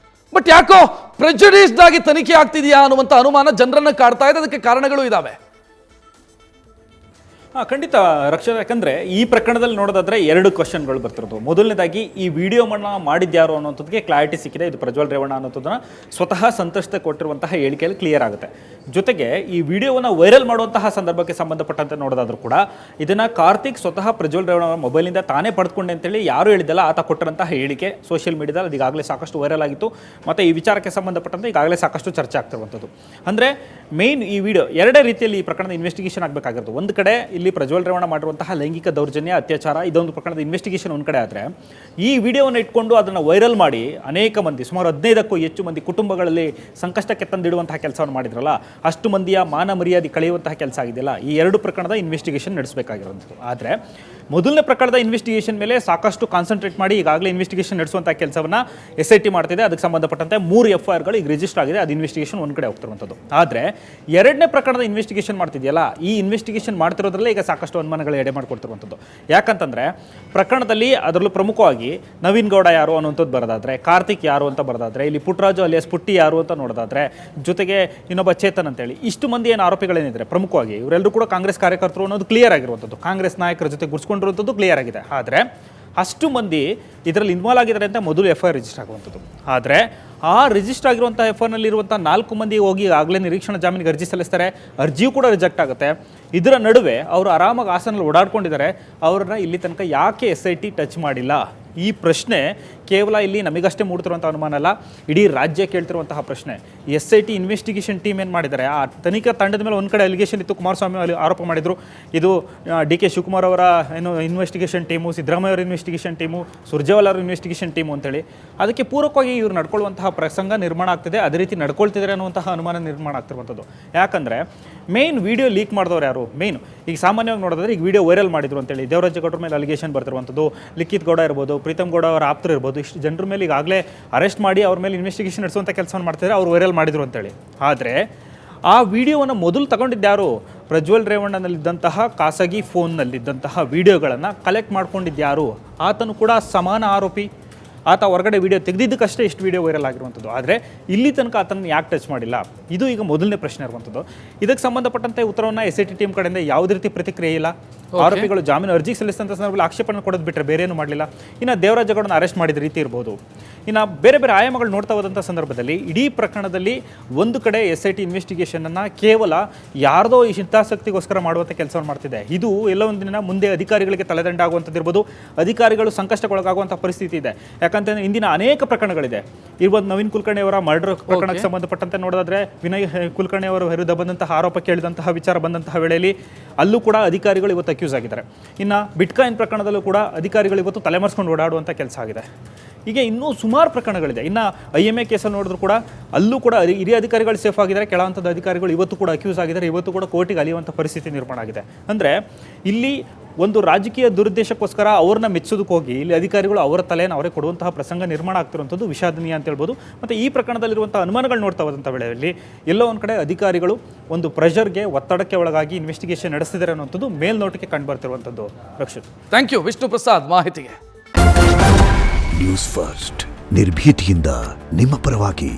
ಬಟ್ ಯಾಕೋ ಪ್ರೆಜುಡಿಸ್ಡ್ ಆಗಿ ತನಿಖೆ ಆಗ್ತಿದೆಯಾ ಅನ್ನುವಂಥ ಅನುಮಾನ ಜನರನ್ನು ಕಾಡ್ತಾ ಇದೆ. ಅದಕ್ಕೆ ಕಾರಣಗಳು ಇದಾವೆ. ಖಂಡಿತ ರಕ್ಷಾ, ಯಾಕಂದರೆ ಈ ಪ್ರಕರಣದಲ್ಲಿ ನೋಡೋದಾದ್ರೆ 2 ಕ್ವಶನ್ಗಳು ಬರ್ತಿರೋದು. ಮೊದಲನೇದಾಗಿ ಈ ವಿಡಿಯೋವನ್ನು ಮಾಡಿದ್ಯಾರು ಅನ್ನೋಂಥದ್ದಕ್ಕೆ ಕ್ಲಾರಿಟಿ ಸಿಕ್ಕಿದೆ. ಇದು ಪ್ರಜ್ವಲ್ ರೇವಣ್ಣ ಅನ್ನೋದನ್ನ ಸ್ವತಃ ಸಂತ್ರಸ್ತೆ ಕೊಟ್ಟಿರುವಂತಹ ಹೇಳಿಕೆಯಲ್ಲಿ ಕ್ಲಿಯರ್ ಆಗುತ್ತೆ. ಜೊತೆಗೆ ಈ ವಿಡಿಯೋವನ್ನು ವೈರಲ್ ಮಾಡುವಂತಹ ಸಂದರ್ಭಕ್ಕೆ ಸಂಬಂಧಪಟ್ಟಂತೆ ನೋಡೋದಾದ್ರೂ ಕೂಡ ಇದನ್ನು ಕಾರ್ತಿಕ್ ಸ್ವತಃ ಪ್ರಜ್ವಲ್ ರೇವಣ್ಣ ಮೊಬೈಲಿಂದ ತಾನೇ ಪಡೆದುಕೊಂಡೆ ಅಂತೇಳಿ ಯಾರು ಹೇಳಿದ್ದಲ್ಲ, ಆತ ಕೊಟ್ಟಿರುವಂತಹ ಹೇಳಿಕೆ ಸೋಷಿಯಲ್ ಮೀಡಿಯಾದಲ್ಲಿ ಅದು ಈಗಾಗಲೇ ಸಾಕಷ್ಟು ವೈರಲ್ ಆಗಿತ್ತು. ಮತ್ತು ಈ ವಿಚಾರಕ್ಕೆ ಸಂಬಂಧಪಟ್ಟಂತೆ ಈಗಾಗಲೇ ಸಾಕಷ್ಟು ಚರ್ಚೆ ಆಗ್ತಿರುವಂಥದ್ದು. ಅಂದರೆ ಮೇನ್ ಈ ವಿಡಿಯೋ 2 ರೀತಿಯಲ್ಲಿ ಈ ಪ್ರಕರಣದ ಇನ್ವೆಸ್ಟಿಗೇಷನ್ ಆಗಬೇಕಾಗಿರೋದು. ಒಂದು ಕಡೆ ಇಲ್ಲಿ ಪ್ರಜ್ವಲ್ ರೇವಣ್ಣ ಮಾಡಿರುವಂತಹ ಲೈಂಗಿಕ ದೌರ್ಜನ್ಯ, ಅತ್ಯಾಚಾರ ಇದೊಂದು ಪ್ರಕರಣದ ಇನ್ವೆಸ್ಟಿಗೇಷನ್ ಒಂದು ಕಡೆ ಆದರೆ, ಈ ವಿಡಿಯೋವನ್ನು ಇಟ್ಕೊಂಡು ಅದನ್ನು ವೈರಲ್ ಮಾಡಿ ಅನೇಕ ಮಂದಿ, ಸುಮಾರು 15ಕ್ಕೂ ಹೆಚ್ಚು ಮಂದಿ ಕುಟುಂಬಗಳಲ್ಲಿ ಸಂಕಷ್ಟಕ್ಕೆ ತಂದಿಡುವಂತಹ ಕೆಲಸವನ್ನು ಮಾಡಿದ್ರಲ್ಲ, ಅಷ್ಟು ಮಂದಿಯ ಮಾನ ಮರ್ಯಾದೆ ಕಳೆಯುವಂತಹ ಕೆಲಸ ಆಗಿದೆಯಲ್ಲ, ಈ 2 ಪ್ರಕರಣದ ಇನ್ವೆಸ್ಟಿಗೇಷನ್ ನಡೆಸಬೇಕಾಗಿರೋದು. ಆದರೆ ಮೊದಲನೇ ಪ್ರಕರಣದ ಇನ್ವೆಸ್ಟಿಗೇಷನ್ ಮೇಲೆ ಸಾಕಷ್ಟು ಕಾನ್ಸಂಟ್ರೇಟ್ ಮಾಡಿ ಈಗಾಗಲೇ ಇನ್ವೆಸ್ಟಿಗೇಷನ್ ನಡೆಸುವಂಥ ಕೆಲಸವನ್ನು SIT ಮಾಡ್ತಿದೆ. ಅದಕ್ಕೆ ಸಂಬಂಧಪಟ್ಟಂತೆ 3 FIRಗಳು ಈಗ ರಿಜಿಸ್ಟರ್ ಆಗಿದೆ. ಅದು ಇನ್ವೆಸ್ಟಿಗೇಷನ್ ಒಂದು ಕಡೆ ಹೋಗ್ತಿರುವಂಥದ್ದು. ಆದರೆ 2ನೇ ಪ್ರಕರಣದ ಇನ್ವೆಸ್ಟಿಗೇಷನ್ ಮಾಡ್ತಿದೆಯಲ್ಲ, ಈ ಇನ್ವೆಸ್ಟಿಗೇಷನ್ ಮಾಡ್ತಿರೋದ್ರಲ್ಲೇ ಈಗ ಸಾಕಷ್ಟು ಅನುಮಾನಗಳು ಎಡೆ ಮಾಡಿಕೊಡ್ತಿರುವಂಥದ್ದು. ಯಾಕಂತಂದರೆ ಪ್ರಕರಣದಲ್ಲಿ ಅದರಲ್ಲೂ ಪ್ರಮುಖವಾಗಿ ನವೀನ್ ಗೌಡ ಯಾರು ಅನ್ನುವಂಥದ್ದು ಬರೋದಾದರೆ, ಕಾರ್ತಿಕ್ ಯಾರು ಅಂತ ಬರೋದಾದರೆ, ಇಲ್ಲಿ ಪುಟ್ಟರಾಜು ಅಲಿಯಾಸ್ ಪುಟ್ಟಿ ಯಾರು ಅಂತ ನೋಡೋದಾದರೆ, ಜೊತೆಗೆ ಇನ್ನೊಬ್ಬ ಚೇತನ್ ಅಂತೇಳಿ ಇಷ್ಟು ಮಂದಿ ಏನು ಆರೋಪಿಗಳೇನಿದ್ದಾರೆ ಪ್ರಮುಖವಾಗಿ ಇವರೆಲ್ಲರೂ ಕೂಡ ಕಾಂಗ್ರೆಸ್ ಕಾರ್ಯಕರ್ತರು ಅನ್ನೋದು ಕ್ಲಿಯರ್ ಆಗಿರುವಂಥದ್ದು. ಕಾಂಗ್ರೆಸ್ ನಾಯಕರ ಜೊತೆ ಗುಡ್ಸ್ಕೊಂಡಿರುವಂಥದ್ದು ಕ್ಲಿಯರ್ ಆಗಿದೆ. ಆದರೆ ಅಷ್ಟು ಮಂದಿ ಇದರಲ್ಲಿ ಇನ್ವಾಲ್ವ್ ಆಗಿದ್ದಾರೆ ಅಂತ ಮೊದಲು FIR ರಿಜಿಸ್ಟರ್ ಆಗುವಂಥದ್ದು. ಆದರೆ ಆ ರಿಜಿಸ್ಟರ್ ಆಗಿರುವಂಥ FIRನಲ್ಲಿರುವಂಥ 4 ಮಂದಿ ಹೋಗಿ ಆಗಲೇ ನಿರೀಕ್ಷಣಾ ಜಾಮೀನಿಗೆ ಅರ್ಜಿ ಸಲ್ಲಿಸ್ತಾರೆ. ಅರ್ಜಿಯೂ ಕೂಡ ರಿಜೆಕ್ಟ್ ಆಗುತ್ತೆ. ಇದರ ನಡುವೆ ಅವರು ಆರಾಮಾಗಿ ಹಾಸನಲ್ಲಿ ಓಡಾಡ್ಕೊಂಡಿದ್ದಾರೆ. ಅವ್ರನ್ನ ಇಲ್ಲಿ ತನಕ ಯಾಕೆ SIT ಟಚ್ ಮಾಡಿಲ್ಲ? ಈ ಪ್ರಶ್ನೆ ಕೇವಲ ಇಲ್ಲಿ ನಮಗಷ್ಟೇ ಮೂಡ್ತಿರುವಂಥ ಅನುಮಾನ ಅಲ್ಲ, ಇಡೀ ರಾಜ್ಯ ಕೇಳ್ತಿರುವಂತಹ ಪ್ರಶ್ನೆ. SIT ಇನ್ವೆಸ್ಟಿಗೇಷನ್ ಟೀಮ್ ಏನು ಮಾಡಿದ್ದಾರೆ, ಆ ತನಿಖಾ ತಂಡದ ಮೇಲೆ ಒಂದು ಕಡೆ ಅಲಿಗೇಷನ್ ಇತ್ತು, ಕುಮಾರಸ್ವಾಮಿ ಅಲ್ಲಿ ಆರೋಪ ಮಾಡಿದರು. ಇದು DK ಶಿವಕುಮಾರ್ ಅವರ ಏನು ಇನ್ವೆಸ್ಟಿಗೇಷನ್ ಟೀಮು, ಸಿದ್ದರಾಮಯ್ಯ ಅವರ ಇನ್ವೆಸ್ಟಿಗೇಷನ್ ಟೀಮು, ಸುರ್ಜೇವಾಲಾ ಅವರ ಇನ್ವೆಸ್ಟಿಗೇಷನ್ ಟೀಮು ಅಂತೇಳಿ ಅದಕ್ಕೆ ಪೂರಕವಾಗಿ ಇವರು ನಡ್ಕೊಳ್ಳುವಂತಹ ಪ್ರಸಂಗ ನಿರ್ಮಾಣ ಆಗ್ತಿದೆ. ಅದೇ ರೀತಿ ನಡ್ಕೊಳ್ತಿದ್ದಾರೆ ಅನ್ನುವಂತಹ ಅನುಮಾನ ನಿರ್ಮಾಣ ಆಗ್ತಿರುವಂಥದ್ದು. ಯಾಕಂದರೆ ಮೇನ್ ವಿಡಿಯೋ ಲೀಕ್ ಮಾಡಿದವರು ಯಾರು? ಮೇನ್ ಈಗ ಸಾಮಾನ್ಯವಾಗಿ ನೋಡೋದಾದ್ರೆ ಈಗ ವಿಡಿಯೋ ವೈರಲ್ ಮಾಡಿದ್ರು ಅಂತೇಳಿ ದೇವರಾಜೇಗೌಡರ ಮೇಲೆ ಅಲಿಗೇಷನ್ ಬರ್ತಿರುವಂಥದ್ದು, ಲಿಖಿತ್ ಗೌಡ ಇರ್ಬೋದು, ಪ್ರೀತಮ್ ಗೌಡ ಅವರ ಆಪ್ತರು ಇರ್ಬೋದು, ಇಷ್ಟು ಜನರ ಮೇಲೆ ಈಗಾಗಲೇ ಅರೆಸ್ಟ್ ಮಾಡಿ ಅವ್ರ ಮೇಲೆ ಇನ್ವೆಸ್ಟಿಗೇಷನ್ ನಡೆಸುವಂಥ ಕೆಲಸವನ್ನು ಮಾಡ್ತಿದ್ದಾರೆ, ಅವ್ರು ವೈರಲ್ ಮಾಡಿದ್ರು ಅಂತೇಳಿ. ಆದರೆ ಆ ವಿಡಿಯೋವನ್ನು ಮೊದಲು ತಗೊಂಡಿದ್ದ್ಯಾರು? ಪ್ರಜ್ವಲ್ ರೇವಣ್ಣನಲ್ಲಿದ್ದಂತಹ ಖಾಸಗಿ ಫೋನ್ನಲ್ಲಿದ್ದಂತಹ ವಿಡಿಯೋಗಳನ್ನು ಕಲೆಕ್ಟ್ ಮಾಡ್ಕೊಂಡಿದ್ದ್ಯಾರು? ಆತನು ಕೂಡ ಸಮಾನ ಆರೋಪಿ. ಆತ ಹೊರಗಡೆ ವಿಡಿಯೋ ತೆಗೆದಿದ್ದಕ್ಕಷ್ಟೇ ಇಷ್ಟು ವಿಡಿಯೋ ವೈರಲ್ ಆಗಿರುವಂಥದ್ದು. ಆದರೆ ಇಲ್ಲಿ ತನಕ ಆತನ ಯಾಕೆ ಟಚ್ ಮಾಡಿಲ್ಲ? ಇದು ಈಗ ಮೊದಲನೇ ಪ್ರಶ್ನೆ ಇರುವಂಥದ್ದು. ಇದಕ್ಕೆ ಸಂಬಂಧಪಟ್ಟಂತೆ ಉತ್ತರವನ್ನು SIT ಟೀಮ್ ಕಡೆಯಿಂದ ಯಾವುದೇ ರೀತಿ ಪ್ರತಿಕ್ರಿಯೆ ಇಲ್ಲ. ಆರೋಪಿಗಳು ಜಾಮೀನು ಅರ್ಜಿ ಸಲ್ಲಿಸಿದಂಥ ಸಂದರ್ಭದಲ್ಲಿ ಆಕ್ಷೇಪಣೆ ಕೊಡೋದು ಬಿಟ್ಟರೆ ಬೇರೆ ಏನೂ ಮಾಡಲಿಲ್ಲ. ಇನ್ನು ದೇವರಾಜೇಗೌಡನ ಅರೆಸ್ಟ್ ಮಾಡಿದ ರೀತಿ ಇರ್ಬೋದು, ಇನ್ನು ಬೇರೆ ಬೇರೆ ಆಯಾಮಗಳು ನೋಡ್ತಾ ಹೋದಂಥ ಸಂದರ್ಭದಲ್ಲಿ ಇಡೀ ಪ್ರಕರಣದಲ್ಲಿ ಒಂದು ಕಡೆ SIT ಇನ್ವೆಸ್ಟಿಗೇಷನನ್ನು ಕೇವಲ ಯಾರ್ದೋ ಈ ಹಿತಾಸಕ್ತಿಗೋಸ್ಕರ ಮಾಡುವಂಥ ಕೆಲಸವನ್ನು ಮಾಡ್ತಿದೆ. ಇದು ಎಲ್ಲ ಒಂದು ದಿನ ಮುಂದೆ ಅಧಿಕಾರಿಗಳಿಗೆ ತಲೆದಂಡ ಆಗುವಂಥದ್ದು ಇರ್ಬೋದು, ಅಧಿಕಾರಿಗಳು ಸಂಕಷ್ಟಕ್ಕೊಳಗಾಗುವಂಥ ಪರಿಸ್ಥಿತಿ ಇದೆ. ಯಾಕಂತಂದರೆ ಇಂದಿನ ಅನೇಕ ಪ್ರಕರಣಗಳಿದೆ. ಇರ್ಬೋದು ನವೀನ್ ಕುಲಕರ್ಣಿ ಅವರ ಮರ್ಡರ್ ಪ್ರಕರಣಕ್ಕೆ ಸಂಬಂಧಪಟ್ಟಂತೆ ನೋಡೋದಾದ್ರೆ, ವಿನಯ್ ಕುಲಕರ್ಣಿ ಅವರ ವಿರುದ್ಧ ಬಂದಂತಹ ಆರೋಪ ಕೇಳಿದಂತಹ ವಿಚಾರ ಬಂದಂತಹ ವೇಳೆಯಲ್ಲಿ ಅಲ್ಲೂ ಕೂಡ ಅಧಿಕಾರಿಗಳು ಇವತ್ತು ಅಕ್ಯೂಸ್ ಆಗಿದ್ದಾರೆ. ಇನ್ನು ಬಿಟ್ಕಾಯಿನ್ ಪ್ರಕರಣದಲ್ಲೂ ಕೂಡ ಅಧಿಕಾರಿಗಳು ಇವತ್ತು ತಲೆಮರೆಸ್ಕೊಂಡು ಓಡಾಡುವಂಥ ಕೆಲಸ ಆಗಿದೆ. ಹೀಗೆ ಇನ್ನೂ ಸುಮಾರು ಪ್ರಕರಣಗಳಿದೆ. ಇನ್ನು IMA ಕೇಸಲ್ಲಿ ನೋಡಿದ್ರು ಕೂಡ ಅಲ್ಲೂ ಕೂಡ ಹಿರಿಯ ಅಧಿಕಾರಿಗಳು ಸೇಫ್ ಆಗಿದ್ದಾರೆ, ಕೆಳ ಹಂತದ ಅಧಿಕಾರಿಗಳು ಇವತ್ತು ಕೂಡ ಅಕ್ಯೂಸ್ ಆಗಿದ್ದಾರೆ, ಇವತ್ತು ಕೂಡ ಕೋರ್ಟಿಗೆ ಅಲಿಯುವಂಥ ಪರಿಸ್ಥಿತಿ ನಿರ್ಮಾಣ ಆಗಿದೆ. ಅಂದರೆ ಇಲ್ಲಿ ಒಂದು ರಾಜಕೀಯ ದುರುದ್ದೇಶಕ್ಕೋಸ್ಕರ ಅವ್ರನ್ನ ಮೆಚ್ಚೋದಕ್ಕೆ ಹೋಗಿ ಇಲ್ಲಿ ಅಧಿಕಾರಿಗಳು ಅವರ ತಲೆಯನ್ನು ಅವರೇ ಕೊಡುವಂತಹ ಪ್ರಸಂಗ ನಿರ್ಮಾಣ ಆಗ್ತಿರುವಂಥದ್ದು ವಿಷಾದನೀಯ ಅಂತ ಹೇಳ್ಬೋದು. ಮತ್ತು ಈ ಪ್ರಕರಣದಲ್ಲಿರುವಂಥ ಅನುಮಾನಗಳು ನೋಡ್ತಾ ಹೋದಂಥ ವೇಳೆಯಲ್ಲಿ ಎಲ್ಲೋ ಒಂದು ಕಡೆ ಅಧಿಕಾರಿಗಳು ಒಂದು ಪ್ರೆಷರ್ಗೆ, ಒತ್ತಡಕ್ಕೆ ಒಳಗಾಗಿ ಇನ್ವೆಸ್ಟಿಗೇಷನ್ ನಡೆಸ್ತಿದ್ದಾರೆ ಅನ್ನೋಂಥದ್ದು ಮೇಲ್ನೋಟಕ್ಕೆ ಕಂಡು ಬರ್ತಿರುವಂಥದ್ದು. ರಕ್ಷಿತ್, ಥ್ಯಾಂಕ್ ಯು ವಿಷ್ಣು ಪ್ರಸಾದ್ ಮಾಹಿತಿಗೆ. ನ್ಯೂಸ್ ಫಸ್ಟ್ ನಿರ್ಭೀತಿಯಿಂದ ನಿಮ್ಮ ಪರವಾಗಿ.